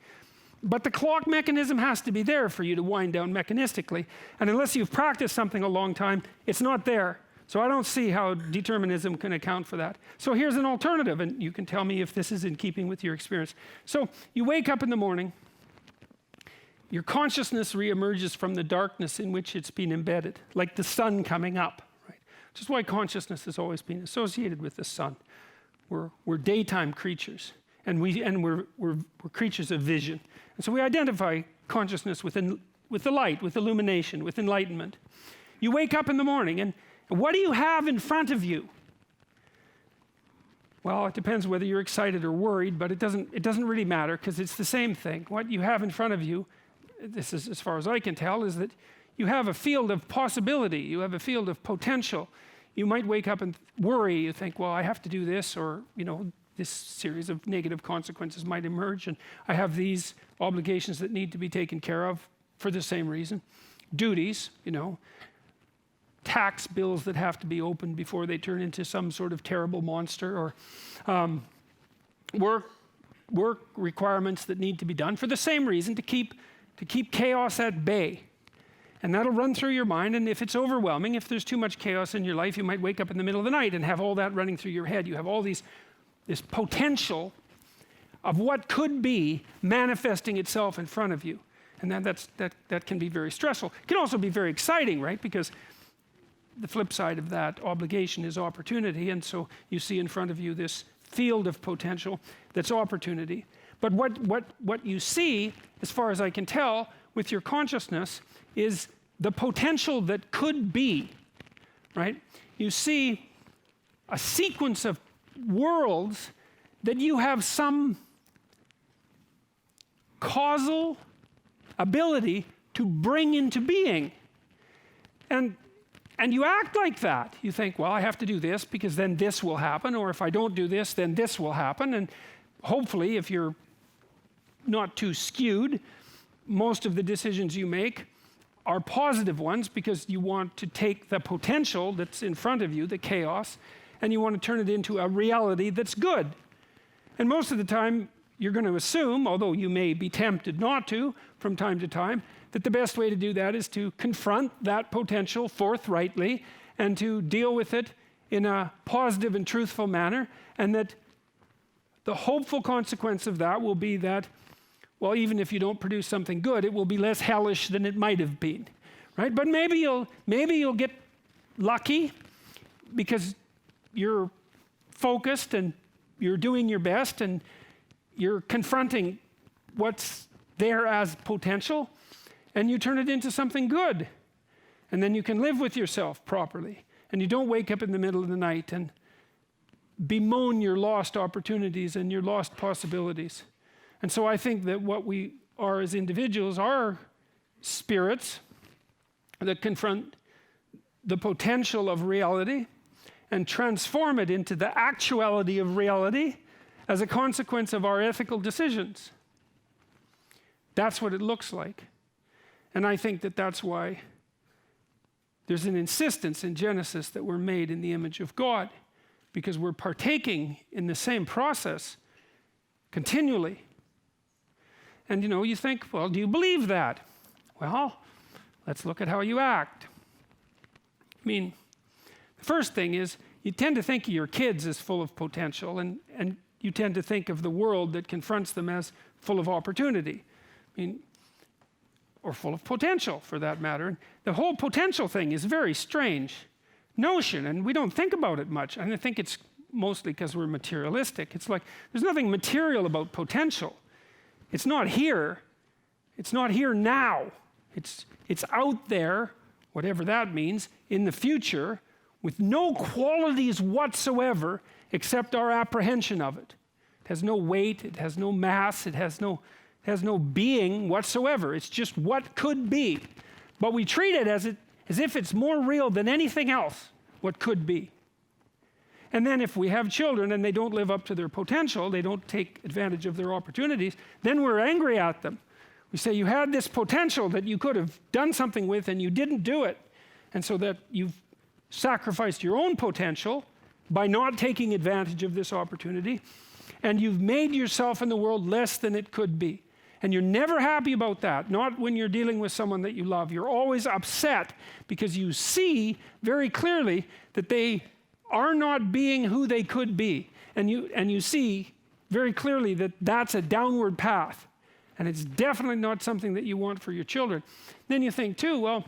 But the clock mechanism has to be there for you to wind down mechanistically. And unless you've practiced something a long time, it's not there. So I don't see how determinism can account for that. So here's an alternative, and you can tell me if this is in keeping with your experience. So you wake up in the morning, your consciousness reemerges from the darkness in which it's been embedded, like the sun coming up, right? Which is why consciousness has always been associated with the sun. We're daytime creatures, and we're creatures of vision. And so we identify consciousness with the light, with illumination, with enlightenment. You wake up in the morning, and what do you have in front of you? Well, it depends whether you're excited or worried, but it doesn't really matter, because it's the same thing. What you have in front of you, this is as far as I can tell, is that you have a field of possibility. You have a field of potential. You might wake up and worry. You think, well, I have to do this, or this series of negative consequences might emerge, and I have these obligations that need to be taken care of for the same reason. Duties, tax bills that have to be opened before they turn into some sort of terrible monster, or work requirements that need to be done for the same reason, to keep chaos at bay. And that'll run through your mind, and if it's overwhelming, if there's too much chaos in your life, you might wake up in the middle of the night and have all that running through your head. You have all this potential of what could be manifesting itself in front of you. And that can be very stressful. It can also be very exciting, right? Because the flip side of that obligation is opportunity, and so you see in front of you this field of potential that's opportunity. But what you see, as far as I can tell, with your consciousness is the potential that could be, right? You see a sequence of worlds that you have some causal ability to bring into being. And you act like that. You think, well, I have to do this because then this will happen, or if I don't do this, then this will happen. And hopefully, if you're not too skewed, most of the decisions you make are positive ones, because you want to take the potential that's in front of you, the chaos, and you want to turn it into a reality that's good. And most of the time, you're going to assume, although you may be tempted not to from time to time, that the best way to do that is to confront that potential forthrightly and to deal with it in a positive and truthful manner, and that the hopeful consequence of that will be that, well, even if you don't produce something good, it will be less hellish than it might have been, right? But maybe you'll get lucky because you're focused and you're doing your best and you're confronting what's there as potential, and you turn it into something good. And then you can live with yourself properly. And you don't wake up in the middle of the night and bemoan your lost opportunities and your lost possibilities. And so I think that what we are as individuals are spirits that confront the potential of reality and transform it into the actuality of reality as a consequence of our ethical decisions. That's what it looks like. And I think that that's why there's an insistence in Genesis that we're made in the image of God, because we're partaking in the same process continually. And you think, well, do you believe that? Well, let's look at how you act. I mean, the first thing is you tend to think of your kids as full of potential, and you tend to think of the world that confronts them as full of opportunity. I mean, or full of potential, for that matter. And the whole potential thing is a very strange notion, and we don't think about it much. And I think it's mostly because we're materialistic. It's like there's nothing material about potential. It's not here. It's not here now. It's out there, whatever that means, in the future, with no qualities whatsoever except our apprehension of it. It has no weight, it has no mass, it has no being whatsoever. It's just what could be. But we treat it as if it's more real than anything else, what could be. And then if we have children and they don't live up to their potential, they don't take advantage of their opportunities, then we're angry at them. We say you had this potential that you could have done something with and you didn't do it. And so that you've sacrificed your own potential by not taking advantage of this opportunity. And you've made yourself in the world less than it could be. And you're never happy about that, not when you're dealing with someone that you love. You're always upset because you see very clearly that they are not being who they could be. And you see very clearly that that's a downward path. And it's definitely not something that you want for your children. Then you think too, well,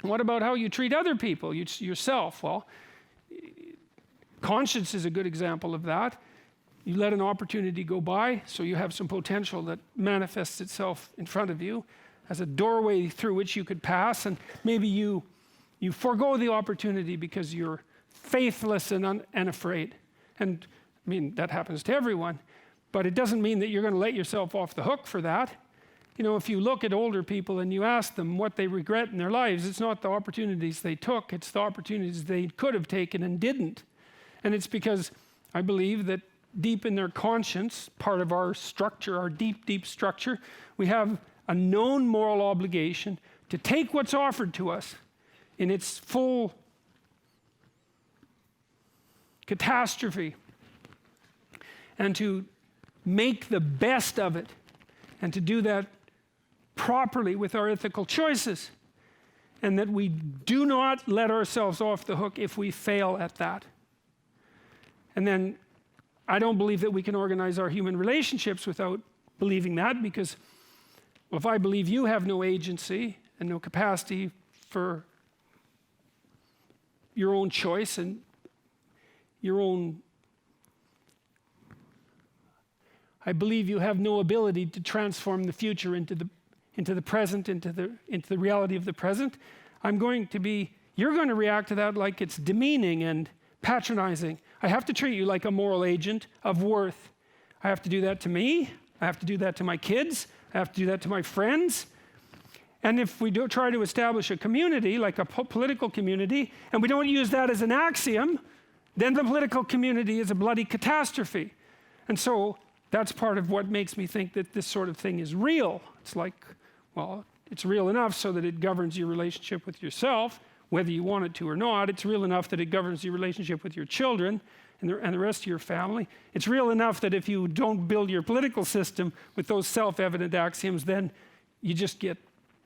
what about how you treat other people, yourself? Well, conscience is a good example of that. You let an opportunity go by, so you have some potential that manifests itself in front of you as a doorway through which you could pass, and maybe you forego the opportunity because you're faithless and afraid. And I mean, that happens to everyone, but it doesn't mean that you're going to let yourself off the hook for that. You know, if you look at older people and you ask them what they regret in their lives, it's not the opportunities they took, it's the opportunities they could have taken and didn't. And it's because I believe that deep in their conscience, part of our structure, our deep, deep structure, we have a known moral obligation to take what's offered to us in its full catastrophe and to make the best of it, and to do that properly with our ethical choices, and that we do not let ourselves off the hook if we fail at that. And then I don't believe that we can organize our human relationships without believing that, because well, if I believe you have no agency and no capacity for your own choice and your own, I believe you have no ability to transform the future into the present, into the reality of the present, you're going to react to that like it's demeaning and patronizing. I have to treat you like a moral agent of worth. I have to do that to me. I have to do that to my kids. I have to do that to my friends. And if we do try to establish a community, like a political community, and we don't use that as an axiom, then the political community is a bloody catastrophe. And so that's part of what makes me think that this sort of thing is real. It's like, well, it's real enough so that it governs your relationship with yourself, whether you want it to or not. It's real enough that it governs your relationship with your children and the rest of your family. It's real enough that if you don't build your political system with those self-evident axioms, then you just get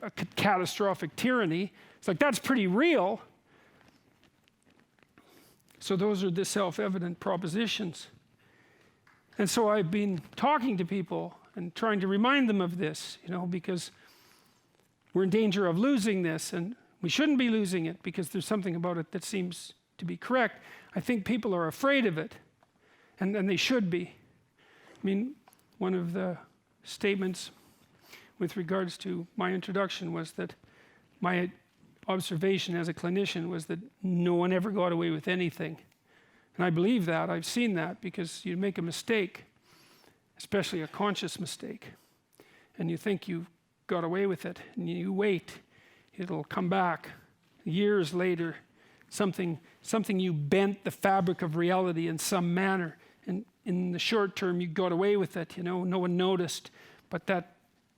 a catastrophic tyranny. It's like, that's pretty real. So those are the self-evident propositions. And so I've been talking to people and trying to remind them of this, because we're in danger of losing this, and we shouldn't be losing it because there's something about it that seems to be correct. I think people are afraid of it, and they should be. I mean, one of the statements with regards to my introduction was that my observation as a clinician was that no one ever got away with anything. And I believe that. I've seen that, because you make a mistake, especially a conscious mistake, and you think you've got away with it, and you wait. It'll come back years later. Something you bent the fabric of reality in some manner, and in the short term you got away with it. No one noticed, but that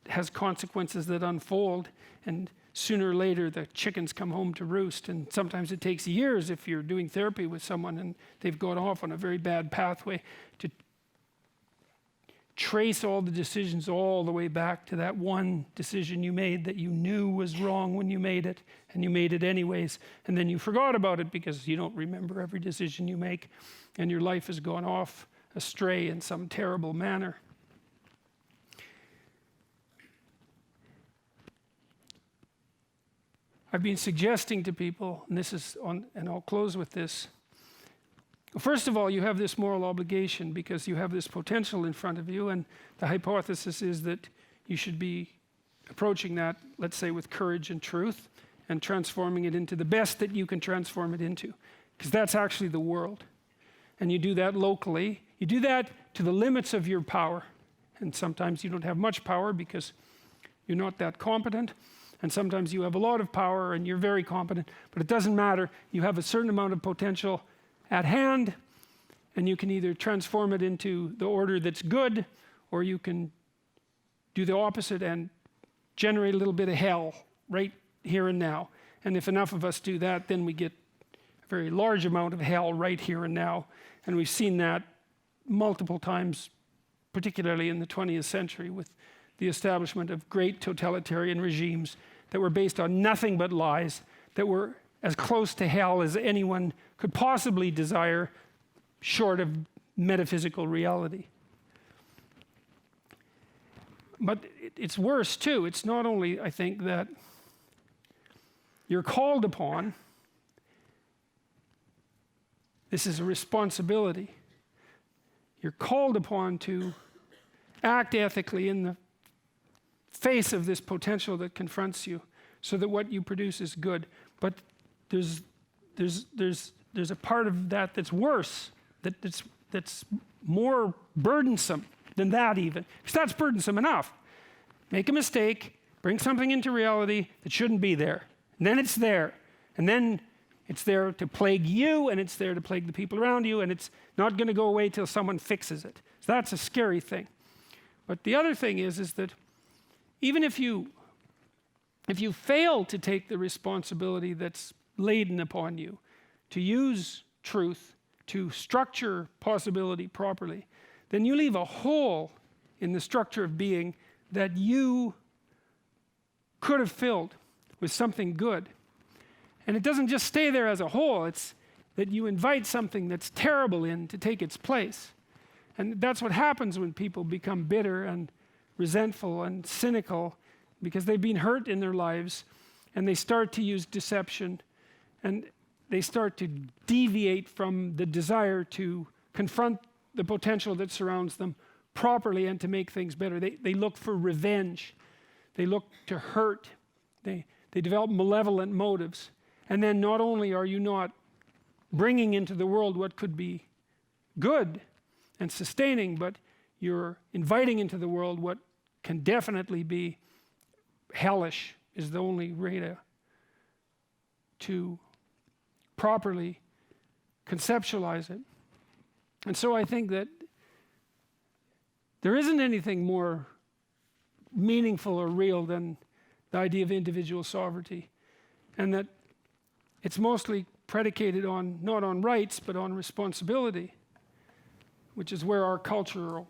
has consequences that unfold, and sooner or later the chickens come home to roost. And sometimes it takes years, if you're doing therapy with someone and they've gone off on a very bad pathway, to trace all the decisions all the way back to that one decision you made that you knew was wrong when you made it, and you made it anyways, and then you forgot about it because you don't remember every decision you make, and your life has gone off astray in some terrible manner. I've been suggesting to people, and I'll close with this. First of all, you have this moral obligation because you have this potential in front of you, and the hypothesis is that you should be approaching that, let's say, with courage and truth, and transforming it into the best that you can transform it into, because that's actually the world. And you do that locally. You do that to the limits of your power, and sometimes you don't have much power because you're not that competent. And sometimes you have a lot of power and you're very competent, but it doesn't matter. You have a certain amount of potential at hand, and you can either transform it into the order that's good, or you can do the opposite and generate a little bit of hell right here and now. And if enough of us do that, then we get a very large amount of hell right here and now. And we've seen that multiple times, particularly in the 20th century, with the establishment of great totalitarian regimes that were based on nothing but lies, that were as close to hell as anyone could possibly desire, short of metaphysical reality. But it's worse too. It's not only, I think, that you're called upon, this is a responsibility. You're called upon to act ethically in the face of this potential that confronts you, so that what you produce is good. But there's a part of that that's worse, that's more burdensome than that even. Because that's burdensome enough. Make a mistake, bring something into reality that shouldn't be there. And then it's there. And then it's there to plague you, and it's there to plague the people around you, and it's not going to go away till someone fixes it. So that's a scary thing. But the other thing is that even if you fail to take the responsibility that's laden upon you, to use truth, to structure possibility properly, then you leave a hole in the structure of being that you could have filled with something good. And it doesn't just stay there as a hole, it's that you invite something that's terrible in to take its place. And that's what happens when people become bitter and resentful and cynical, because they've been hurt in their lives, and they start to use deception, and they start to deviate from the desire to confront the potential that surrounds them properly and to make things better. They look for revenge. They look to hurt. They develop malevolent motives. And then not only are you not bringing into the world what could be good and sustaining, but you're inviting into the world what can definitely be hellish, is the only way to properly conceptualize it. And so I think that there isn't anything more meaningful or real than the idea of individual sovereignty, and that it's mostly predicated on, not on rights, but on responsibility, which is where our cultural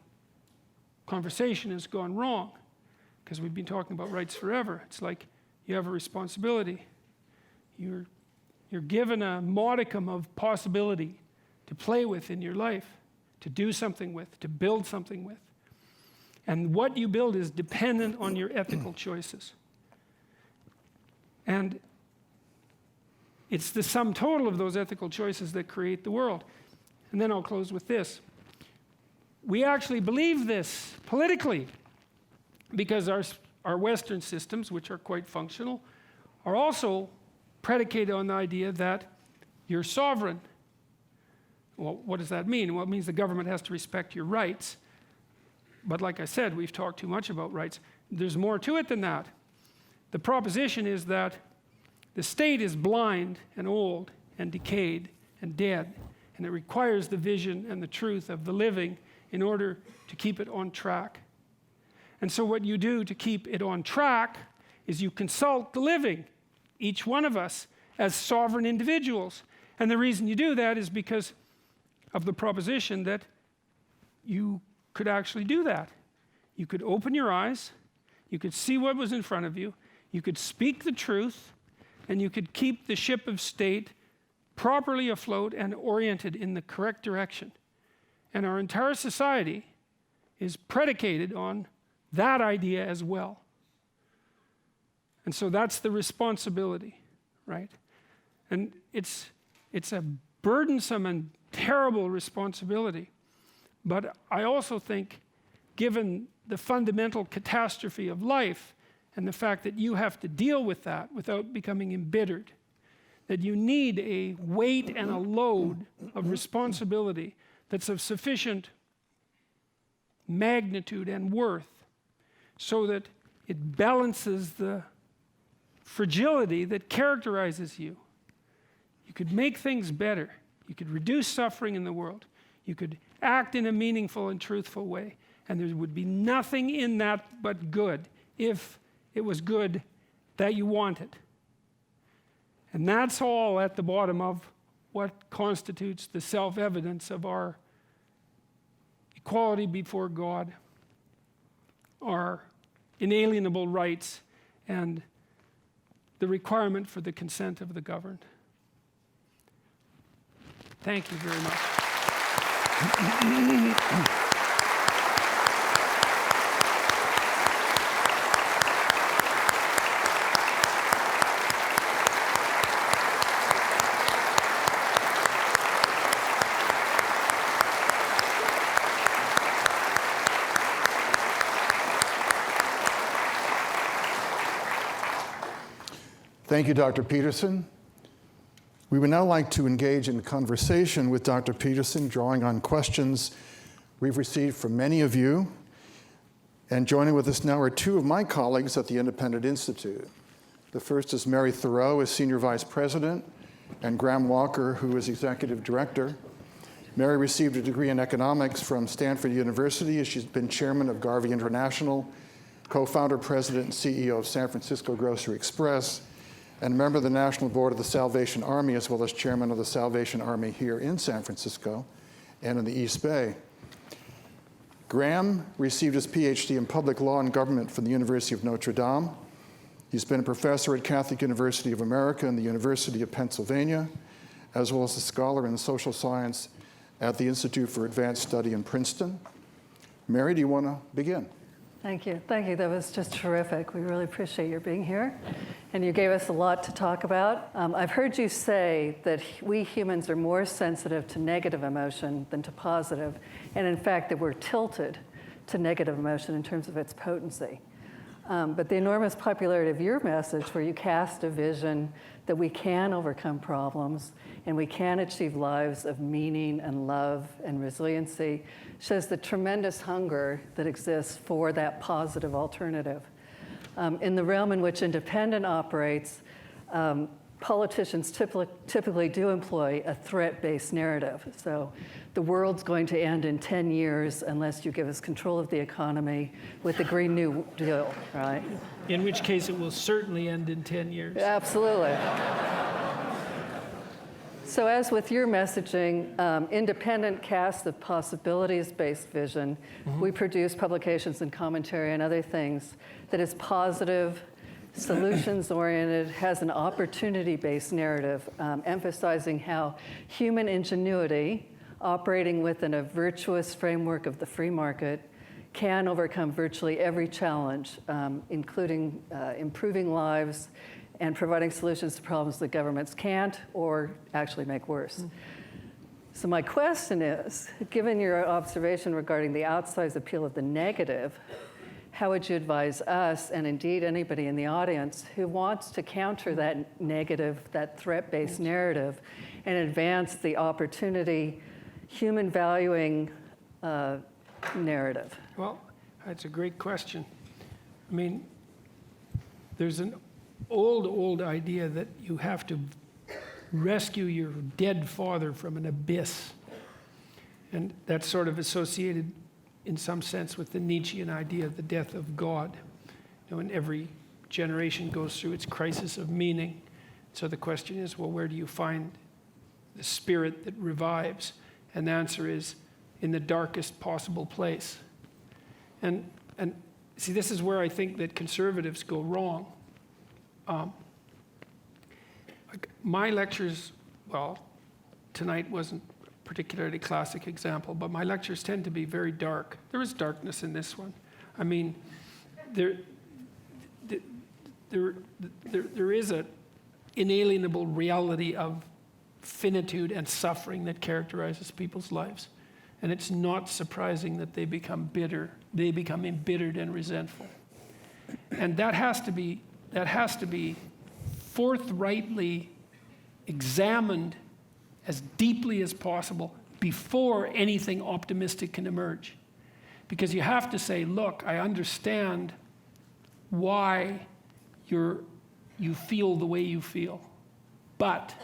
conversation has gone wrong, because we've been talking about rights forever. It's like you have a responsibility. You're given a modicum of possibility to play with in your life, to do something with, to build something with. And what you build is dependent on your ethical choices. And it's the sum total of those ethical choices that create the world. And then I'll close with this. We actually believe this politically, because our Western systems, which are quite functional, are also predicated on the idea that you're sovereign. Well, what does that mean? Well, it means the government has to respect your rights. But like I said, we've talked too much about rights. There's more to it than that. The proposition is that the state is blind and old and decayed and dead, and it requires the vision and the truth of the living in order to keep it on track. And so what you do to keep it on track is you consult the living, each one of us, as sovereign individuals. And the reason you do that is because of the proposition that you could actually do that. You could open your eyes, you could see what was in front of you, you could speak the truth, and you could keep the ship of state properly afloat and oriented in the correct direction. And our entire society is predicated on that idea as well. And so that's the responsibility, right? And it's a burdensome and terrible responsibility. But I also think, given the fundamental catastrophe of life and the fact that you have to deal with that without becoming embittered, that you need a weight and a load of responsibility that's of sufficient magnitude and worth so that it balances the fragility that characterizes you. You could make things better. You could reduce suffering in the world. You could act in a meaningful and truthful way. And there would be nothing in that but good if it was good, that you want it. And that's all at the bottom of what constitutes the self-evidence of our equality before God, our inalienable rights, and the requirement for the consent of the governed. Thank you very much. Thank you, Dr. Peterson. We would now like to engage in conversation with Dr. Peterson, drawing on questions we've received from many of you. And joining with us now are two of my colleagues at the Independent Institute. The first is Mary Theroux, as Senior Vice President, and Graham Walker, who is Executive Director. Mary received a degree in economics from Stanford University, as she's been chairman of Garvey International, co-founder, president, and CEO of San Francisco Grocery Express, and a member of the National Board of the Salvation Army, as well as chairman of the Salvation Army here in San Francisco and in the East Bay. Graham received his Ph.D. in public law and government from the University of Notre Dame. He's been a professor at Catholic University of America and the University of Pennsylvania, as well as a scholar in social science at the Institute for Advanced Study in Princeton. Mary, do you want to begin? Thank you. Thank you. That was just terrific. We really appreciate your being here. And you gave us a lot to talk about. I've heard you say that we humans are more sensitive to negative emotion than to positive, and in fact that we're tilted to negative emotion in terms of its potency. But the enormous popularity of your message, where you cast a vision that we can overcome problems and we can achieve lives of meaning and love and resiliency, shows the tremendous hunger that exists for that positive alternative. In the realm in which Independent operates, politicians typically do employ a threat-based narrative. So the world's going to end in 10 years unless you give us control of the economy with the Green New Deal, right? In which case it will certainly end in 10 years. Absolutely. So as with your messaging, Independent casts of possibilities-based vision. We produce publications and commentary and other things that is positive, solutions-oriented, has an opportunity-based narrative, emphasizing how human ingenuity, operating within a virtuous framework of the free market, can overcome virtually every challenge, including improving lives and providing solutions to problems that governments can't or actually make worse. So my question is, given your observation regarding the outsized appeal of the negative, how would you advise us, and indeed anybody in the audience, who wants to counter that negative, that threat-based narrative, and advance the opportunity, human-valuing narrative? Well, that's a great question. I mean, there's an old idea that you have to rescue your dead father from an abyss. And that's sort of associated in some sense with the Nietzschean idea of the death of God. You know, and every generation goes through its crisis of meaning. So the question is, well, where do you find the spirit that revives? And the answer is in the darkest possible place. And see, this is where I think that conservatives go wrong. My lectures, well, tonight wasn't a particularly classic example, but my lectures tend to be very dark. There is darkness in this one. I mean, there is an inalienable reality of finitude and suffering that characterizes people's lives. And it's not surprising that they become bitter, they become embittered and resentful. And that has to be forthrightly examined as deeply as possible before anything optimistic can emerge. Because you have to say, look, I understand why you feel the way you feel. But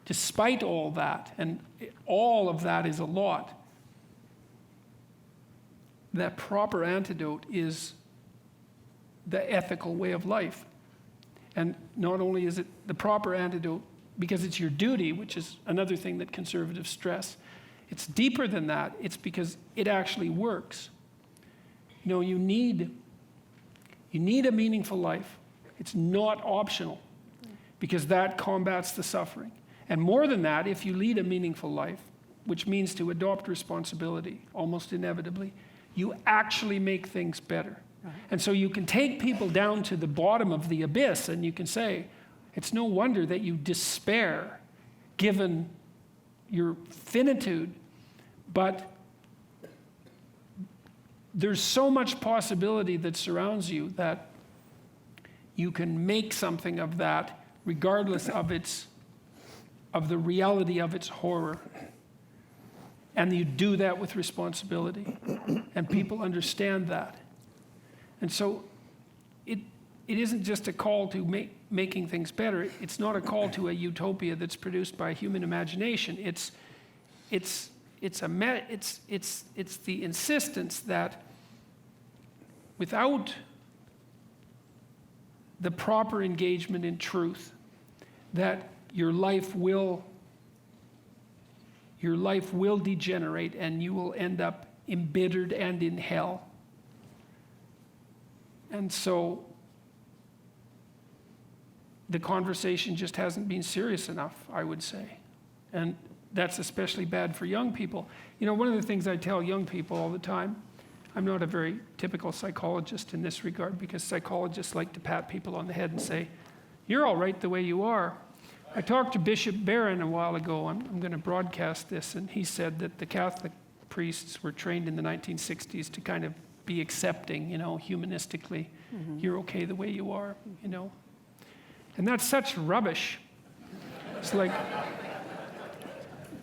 despite all that, and all of that is a lot, that proper antidote is the ethical way of life. And not only is it the proper antidote because it's your duty, which is another thing that conservatives stress, it's deeper than that. It's because it actually works. You know, you need a meaningful life. It's not optional because that combats the suffering. And more than that, if you lead a meaningful life, which means to adopt responsibility, almost inevitably, you actually make things better. Right. And so you can take people down to the bottom of the abyss and you can say, it's no wonder that you despair given your finitude, but there's so much possibility that surrounds you that you can make something of that regardless of the reality of its horror. And you do that with responsibility. And people understand that. And so it isn't just a call to making things better. It's not a call to a utopia that's produced by human imagination. It's the insistence that without the proper engagement in truth, that your life will degenerate and you will end up embittered and in hell. And so the conversation just hasn't been serious enough, I would say. And that's especially bad for young people. You know, one of the things I tell young people all the time, I'm not a very typical psychologist in this regard because psychologists like to pat people on the head and say, you're all right the way you are. I talked to Bishop Barron a while ago. I'm going to broadcast this, and he said that the Catholic priests were trained in the 1960s to kind of be accepting, you know, humanistically. Mm-hmm. You're okay the way you are, you know. And that's such rubbish. It's like,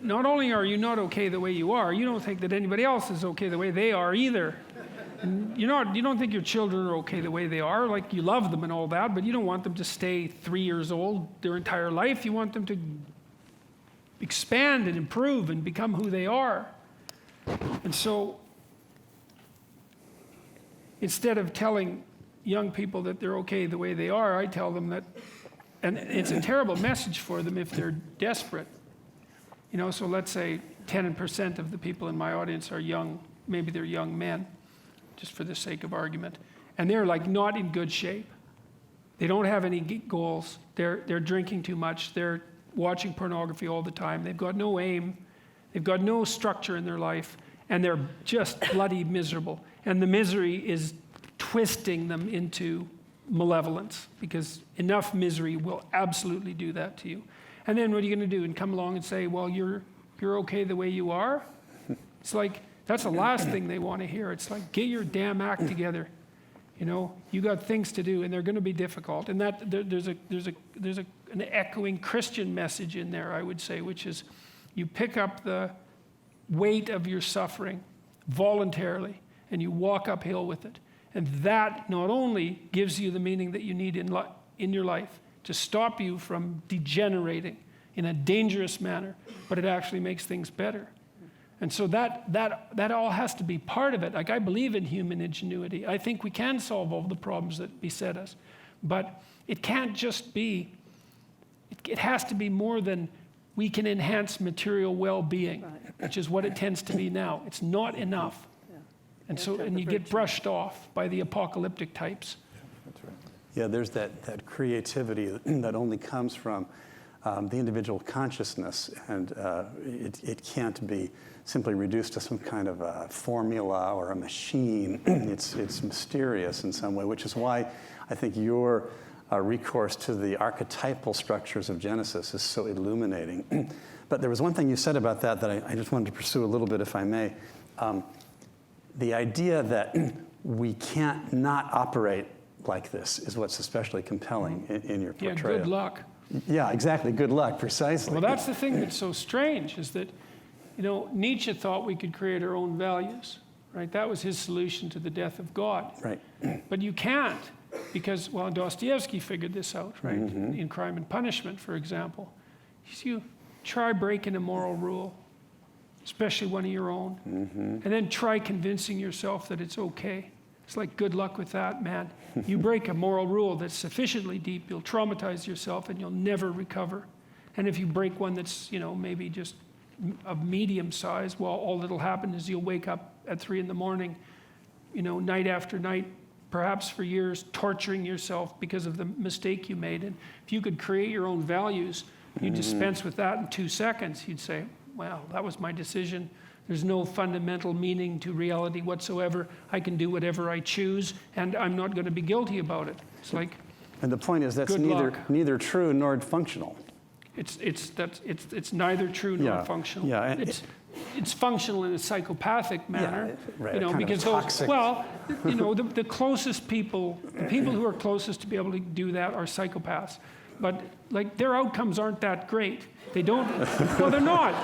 not only are you not okay the way you are, you don't think that anybody else is okay the way they are either. And you don't think your children are okay the way they are, like you love them and all that, but you don't want them to stay 3 years old their entire life. You want them to expand and improve and become who they are. And so instead of telling young people that they're okay the way they are, I tell them that, and it's a terrible message for them if they're desperate. You know, so let's say 10% of the people in my audience are young, maybe they're young men, just for the sake of argument, and they're like not in good shape. They don't have any goals. They're drinking too much. They're watching pornography all the time. They've got no aim. They've got no structure in their life, and they're just bloody miserable. And the misery is twisting them into malevolence because enough misery will absolutely do that to you. And then what are you going to do? And come along and say, well, you're okay the way you are? It's like, that's the last thing they want to hear. It's like, get your damn act together. You know, you got things to do, and they're going to be difficult. And that there's an echoing Christian message in there, I would say, which is you pick up the weight of your suffering voluntarily, and you walk uphill with it. And that not only gives you the meaning that you need in your life to stop you from degenerating in a dangerous manner, but it actually makes things better. And so that all has to be part of it. Like, I believe in human ingenuity. I think we can solve all the problems that beset us. But it can't just be, it has to be more than we can enhance material well-being, right, which is what it tends to be now. It's not enough. Yeah. And so, and you get brushed off by the apocalyptic types. That's right. Yeah, there's that creativity that only comes from the individual consciousness, and it can't be simply reduced to some kind of a formula or a machine. It's mysterious in some way, which is why I think your recourse to the archetypal structures of Genesis is so illuminating. But there was one thing you said about that I just wanted to pursue a little bit, if I may. The idea that we can't not operate like this is what's especially compelling in your portrayal. Yeah, good luck. Yeah, exactly. Good luck, precisely. Well, that's the thing that's so strange, is that, you know, Nietzsche thought we could create our own values, right? That was his solution to the death of God. Right. But you can't, because, well, Dostoevsky figured this out, right? Mm-hmm. In Crime and Punishment, for example. You try breaking a moral rule, especially one of your own, mm-hmm, and then try convincing yourself that it's okay. It's like, good luck with that, man. You break a moral rule that's sufficiently deep, you'll traumatize yourself and you'll never recover. And if you break one that's, maybe just of medium size, well, all that'll happen is you'll wake up at 3 a.m, night after night, perhaps for years, torturing yourself because of the mistake you made. And if you could create your own values, you dispense with that in 2 seconds. You'd say, well, that was my decision. There's no fundamental meaning to reality whatsoever. I can do whatever I choose, and I'm not going to be guilty about it. It's like, And the point is that's neither true nor functional. It's neither true nor functional. Yeah, it's functional in a psychopathic manner, right, because toxic. The closest people, the people who are closest to be able to do that are psychopaths. But like their outcomes aren't that great. They don't, well, they're not.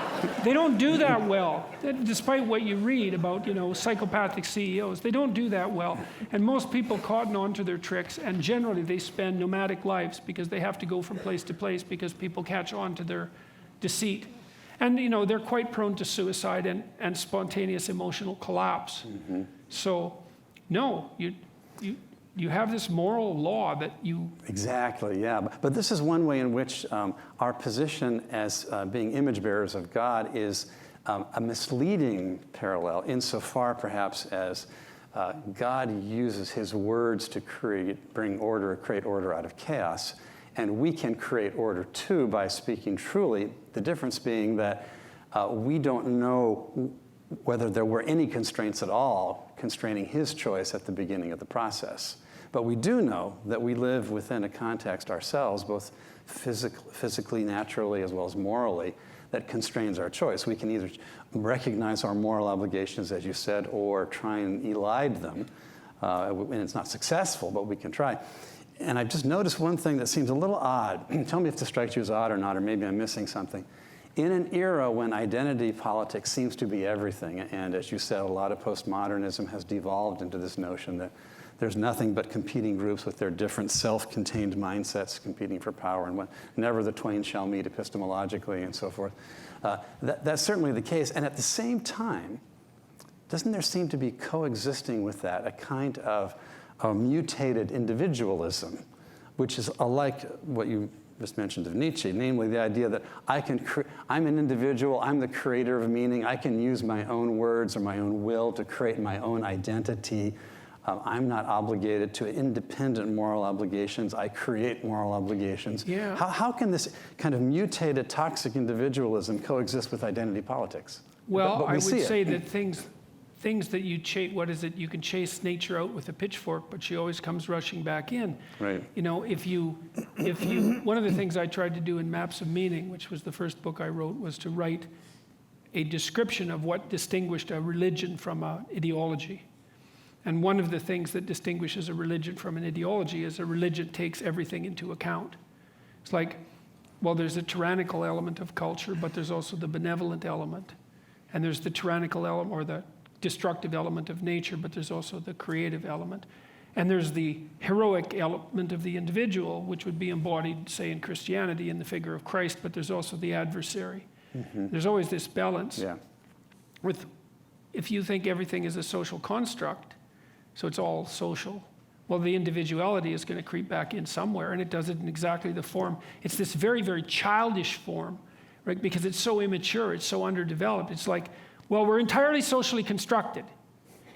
They don't do that well. Despite what you read about, psychopathic CEOs, they don't do that well. And most people cotton on to their tricks, and generally they spend nomadic lives because they have to go from place to place because people catch on to their deceit. And, they're quite prone to suicide and spontaneous emotional collapse. So, no, you have this moral law that you... Exactly, yeah. But this is one way in which our position as being image bearers of God is a misleading parallel, insofar perhaps as God uses his words to create order out of chaos, and we can create order too by speaking truly, the difference being that we don't know whether there were any constraints at all constraining his choice at the beginning of the process. But we do know that we live within a context ourselves, both physically, naturally, as well as morally, that constrains our choice. We can either recognize our moral obligations, as you said, or try and elide them. And it's not successful, but we can try. And I've just noticed one thing that seems a little odd. Tell me if this strikes you as odd or not, or maybe I'm missing something. In an era when identity politics seems to be everything, and as you said, a lot of postmodernism has devolved into this notion that there's nothing but competing groups with their different self-contained mindsets competing for power, and never the twain shall meet epistemologically and so forth. That's certainly the case. And at the same time, doesn't there seem to be coexisting with that a kind of mutated individualism, which is alike what you just mentioned of Nietzsche, namely the idea that I'm an individual, I'm the creator of meaning, I can use my own words or my own will to create my own identity. I'm not obligated to independent moral obligations. I create moral obligations. Yeah. How can this kind of mutated toxic individualism coexist with identity politics? Well, but I would see say that things that you chase, you can chase nature out with a pitchfork, but she always comes rushing back in. Right. If you, one of the things I tried to do in Maps of Meaning, which was the first book I wrote, was to write a description of what distinguished a religion from an ideology. And one of the things that distinguishes a religion from an ideology is a religion takes everything into account. It's like, well, there's a tyrannical element of culture, but there's also the benevolent element. And there's the tyrannical element, or the destructive element of nature, but there's also the creative element. And there's the heroic element of the individual, which would be embodied, say, in Christianity in the figure of Christ, but there's also the adversary. There's always this balance. Yeah. If you think everything is a social construct, so it's all social, well, the individuality is going to creep back in somewhere, and it does it in exactly the form. It's this very, very childish form, right? Because it's so immature, it's so underdeveloped. It's like, well, we're entirely socially constructed,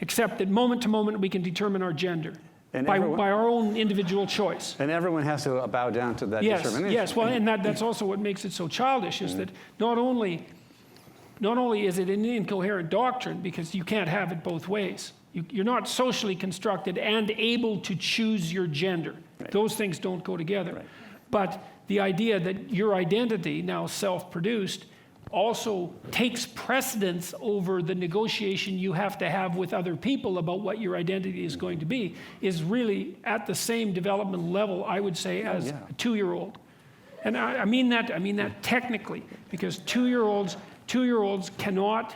except that moment to moment we can determine our gender by our own individual choice. And everyone has to bow down to that determination. Yes, well, and that's also what makes it so childish, is that not only is it an incoherent doctrine, because you can't have it both ways. You're not socially constructed and able to choose your gender. Right. Those things don't go together. Right. But the idea that your identity, now self-produced, also takes precedence over the negotiation you have to have with other people about what your identity is going to be, is really at the same developmental level, I would say, as a 2-year-old. And I mean that technically, because 2-year-olds cannot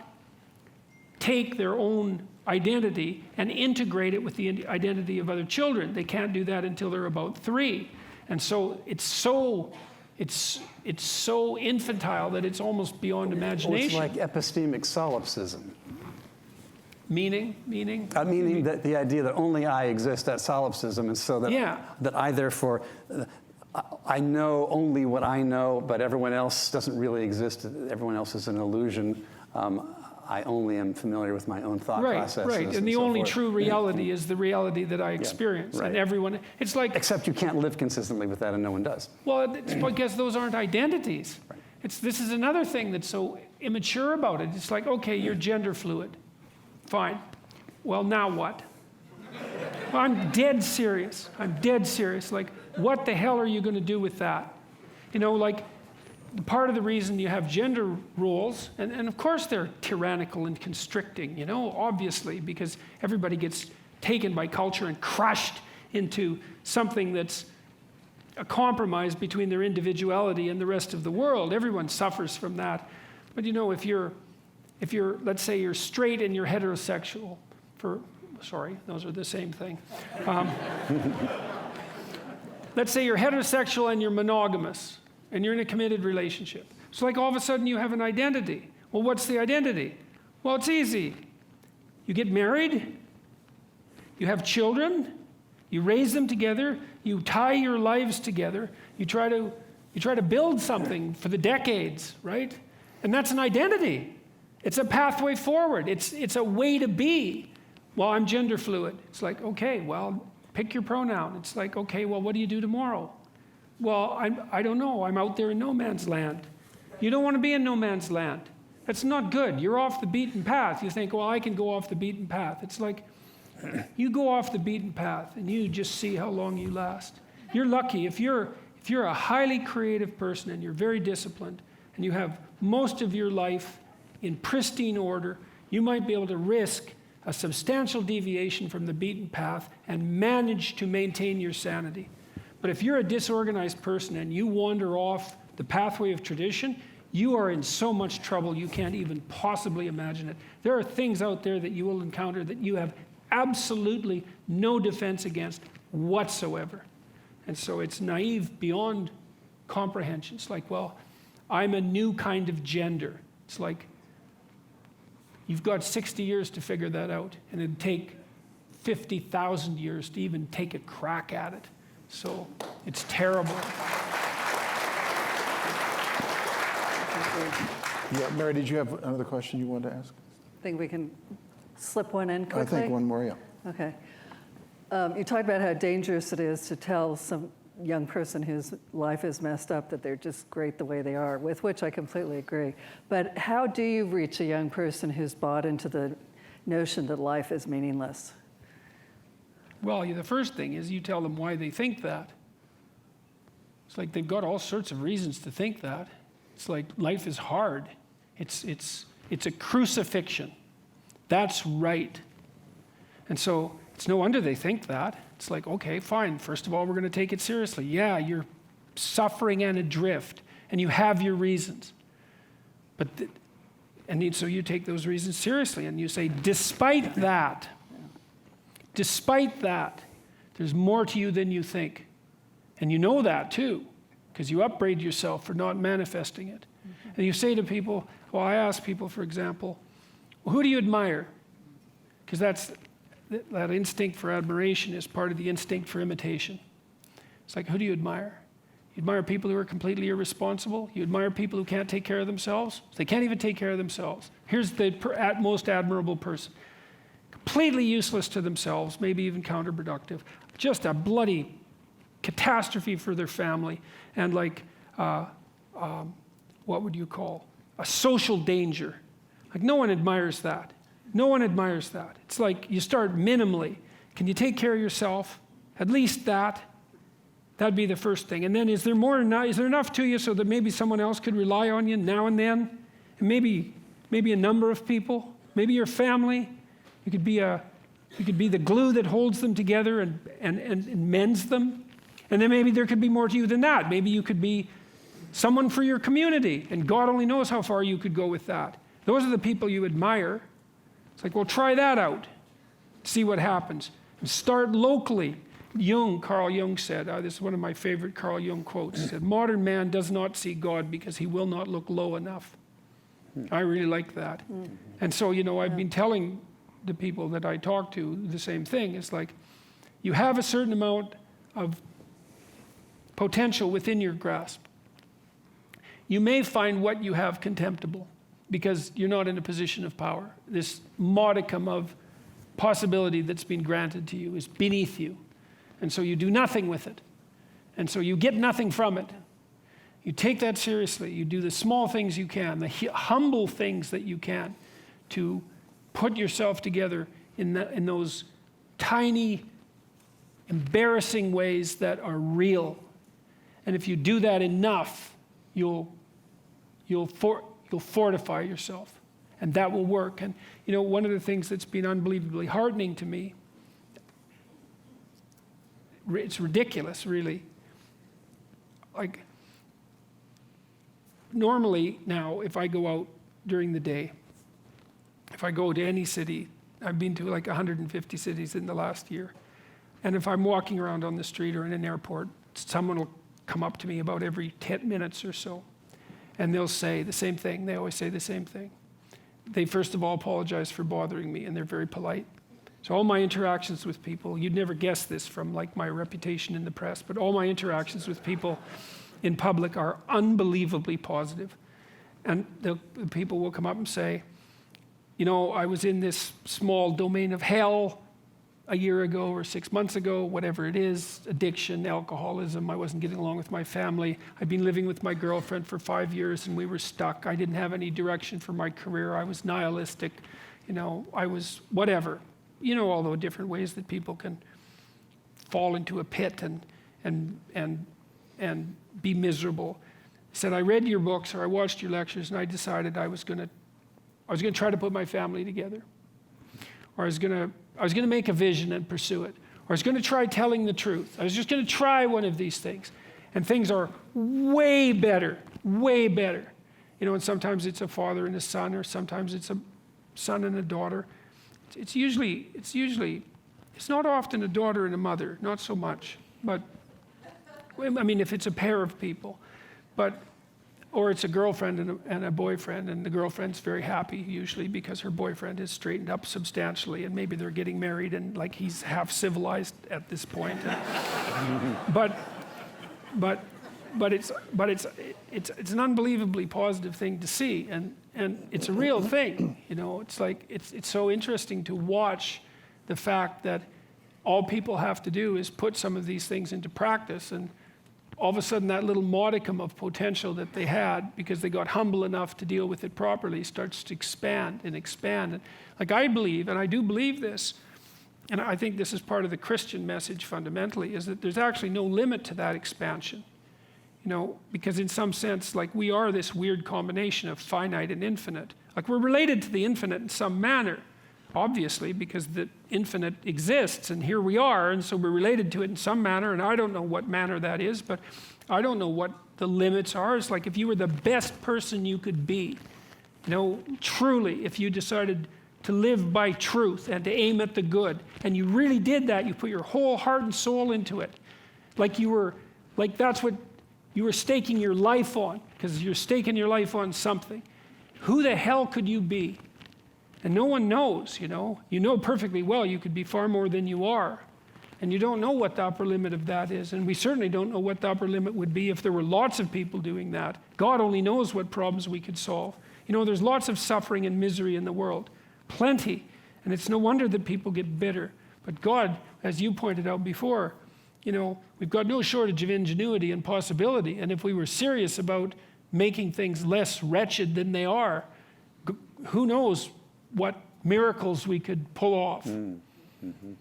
take their own identity and integrate it with the identity of other children. They can't do that until they're about 3. And so it's so infantile that it's almost beyond imagination. It's like epistemic solipsism. Meaning? Meaning that the idea that only I exist, that's solipsism, and so that, that I therefore, I know only what I know, but everyone else doesn't really exist. Everyone else is an illusion. I only am familiar with my own thought processes. Right, and the so only forth. true reality is the reality that I experience. right. And everyone, it's like... Except you can't live consistently with that, and no one does. Well, it's because those aren't identities. Right. This is another thing that's so immature about it. It's like, okay, you're gender fluid. Fine. Well, now what? Well, I'm dead serious. Like, what the hell are you going to do with that? You know, like, part of the reason you have gender roles, and of course they're tyrannical and constricting, you know, obviously, because everybody gets taken by culture and crushed into something that's a compromise between their individuality and the rest of the world. Everyone suffers from that. But you know, if you're, let's say you're straight and you're heterosexual, sorry, those are the same thing. Let's say you're heterosexual and you're monogamous, and you're in a committed relationship. So like all of a sudden you have an identity. Well, what's the identity? Well, it's easy. You get married, you have children, you raise them together, you tie your lives together, you try to build something for the decades, right? And that's an identity. It's a pathway forward. It's a way to be. Well, I'm gender fluid. It's like, okay, well, pick your pronoun. It's like, okay, well, what do you do tomorrow? Well, I don't know. I'm out there in no man's land. You don't want to be in no man's land. That's not good. You're off the beaten path. You think, well, I can go off the beaten path. It's like, you go off the beaten path and you just see how long you last. You're lucky. If you're a highly creative person and you're very disciplined and you have most of your life in pristine order, you might be able to risk a substantial deviation from the beaten path and manage to maintain your sanity. But if you're a disorganized person and you wander off the pathway of tradition, you are in so much trouble you can't even possibly imagine it. There are things out there that you will encounter that you have absolutely no defense against whatsoever. And so it's naive beyond comprehension. It's like, well, I'm a new kind of gender. It's like, you've got 60 years to figure that out, and it'd take 50,000 years to even take a crack at it. So it's terrible. Yeah, Mary, did you have another question you wanted to ask? I think we can slip one in quickly. I think one more, yeah. Okay. You talked about how dangerous it is to tell some young person whose life is messed up that they're just great the way they are, with which I completely agree. But how do you reach a young person who's bought into the notion that life is meaningless? Well, the first thing is you tell them why they think that. It's like they've got all sorts of reasons to think that. It's like life is hard. It's a crucifixion. That's right. And so it's no wonder they think that. It's like, okay, fine. First of all, we're going to take it seriously. Yeah, you're suffering and adrift, and you have your reasons. So you take those reasons seriously, and you say, despite that, there's more to you than you think. And you know that too, because you upbraid yourself for not manifesting it. Mm-hmm. And you say to people, well, I ask people, for example, well, who do you admire? Because that instinct for admiration is part of the instinct for imitation. It's like, who do you admire? You admire people who are completely irresponsible. You admire people who can't take care of themselves. They can't even take care of themselves. Here's the most admirable person. Completely useless to themselves, maybe even counterproductive. Just a bloody catastrophe for their family. And like, what would you call? A social danger. Like, no one admires that. No one admires that. It's like you start minimally. Can you take care of yourself? At least that. That'd be the first thing. And then is there enough to you so that maybe someone else could rely on you now and then? And maybe a number of people? Maybe your family? You could be the glue that holds them together and mends them. And then maybe there could be more to you than that. Maybe you could be someone for your community, and God only knows how far you could go with that. Those are the people you admire. It's like, well, try that out. See what happens. And start locally. Carl Jung said, this is one of my favorite Carl Jung quotes. He said, modern man does not see God because he will not look low enough. I really like that. And so, I've been telling the people that I talk to the same thing. It's like you have a certain amount of potential within your grasp. You may find what you have contemptible because you're not in a position of power. This modicum of possibility that's been granted to you is beneath you. And so you do nothing with it. And so you get nothing from it. You take that seriously. You do the small things you can, the humble things that you can to put yourself together in those tiny, embarrassing ways that are real. And if you do that enough, you'll fortify yourself. And that will work. And you know, one of the things that's been unbelievably heartening to me, it's ridiculous, really. Like, normally now, if I go out during the day, if I go to any city, I've been to like 150 cities in the last year, and if I'm walking around on the street or in an airport, someone will come up to me about every 10 minutes or so, and they'll say the same thing. They always say the same thing. They first of all apologize for bothering me, and they're very polite. So all my interactions with people, you'd never guess this from like my reputation in the press, but all my interactions with people in public are unbelievably positive. And the people will come up and say, you know, I was in this small domain of hell a year ago or 6 months ago, whatever it is, addiction, alcoholism, I wasn't getting along with my family. I've been living with my girlfriend for 5 years and we were stuck. I didn't have any direction for my career. I was nihilistic, you know, I was whatever. You know, all the different ways that people can fall into a pit and be miserable. He said, I read your books or I watched your lectures and I decided I was going to try to put my family together. Or I was going to make a vision and pursue it. Or I was going to try telling the truth. I was just going to try one of these things. And things are way better, way better. You know, and sometimes it's a father and a son, or sometimes it's a son and a daughter. It's not often a daughter and a mother, not so much. But, I mean, if it's a pair of people. Or it's a girlfriend and a boyfriend, and the girlfriend's very happy usually because her boyfriend has straightened up substantially, and maybe they're getting married and like he's half civilized at this point. But it's an unbelievably positive thing to see, and it's a real thing. You know, it's like it's so interesting to watch the fact that all people have to do is put some of these things into practice, and all of a sudden that little modicum of potential that they had, because they got humble enough to deal with it properly, starts to expand and expand. And like I believe, and I do believe this, and I think this is part of the Christian message fundamentally, is that there's actually no limit to that expansion. You know, because in some sense, like we are this weird combination of finite and infinite. Like we're related to the infinite in some manner, obviously, because the infinite exists, and here we are, and so we're related to it in some manner, and I don't know what manner that is, but I don't know what the limits are. It's like if you were the best person you could be, you know, truly, if you decided to live by truth and to aim at the good, and you really did that, you put your whole heart and soul into it, like that's what you were staking your life on, because you're staking your life on something. Who the hell could you be? And no one knows, you know. You know perfectly well you could be far more than you are. And you don't know what the upper limit of that is. And we certainly don't know what the upper limit would be if there were lots of people doing that. God only knows what problems we could solve. You know, there's lots of suffering and misery in the world. Plenty. And it's no wonder that people get bitter. But God, as you pointed out before, you know, we've got no shortage of ingenuity and possibility. And if we were serious about making things less wretched than they are, who knows what miracles we could pull off. Mm-hmm.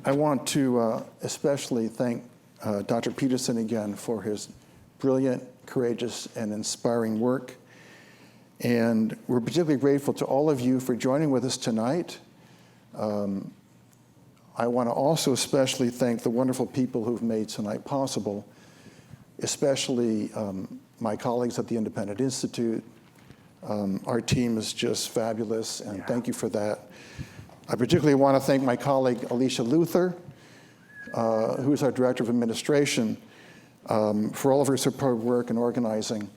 I want to especially thank Dr. Peterson again for his brilliant, courageous, and inspiring work. And we're particularly grateful to all of you for joining with us tonight. I want to also especially thank the wonderful people who've made tonight possible, especially my colleagues at the Independent Institute. Our team is just fabulous, and thank you for that. I particularly want to thank my colleague Alicia Luther, who is our Director of Administration, for all of her superb work in organizing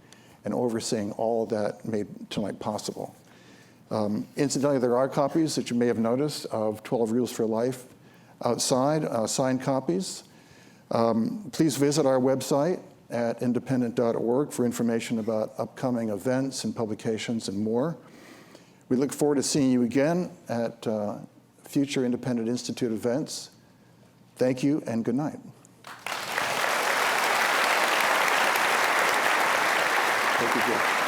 and overseeing all that made tonight possible. Incidentally, there are copies that you may have noticed of 12 Rules for Life outside, signed copies. Please visit our website at independent.org for information about upcoming events and publications and more. We look forward to seeing you again at future Independent Institute events. Thank you and good night. Thank you, Jeff.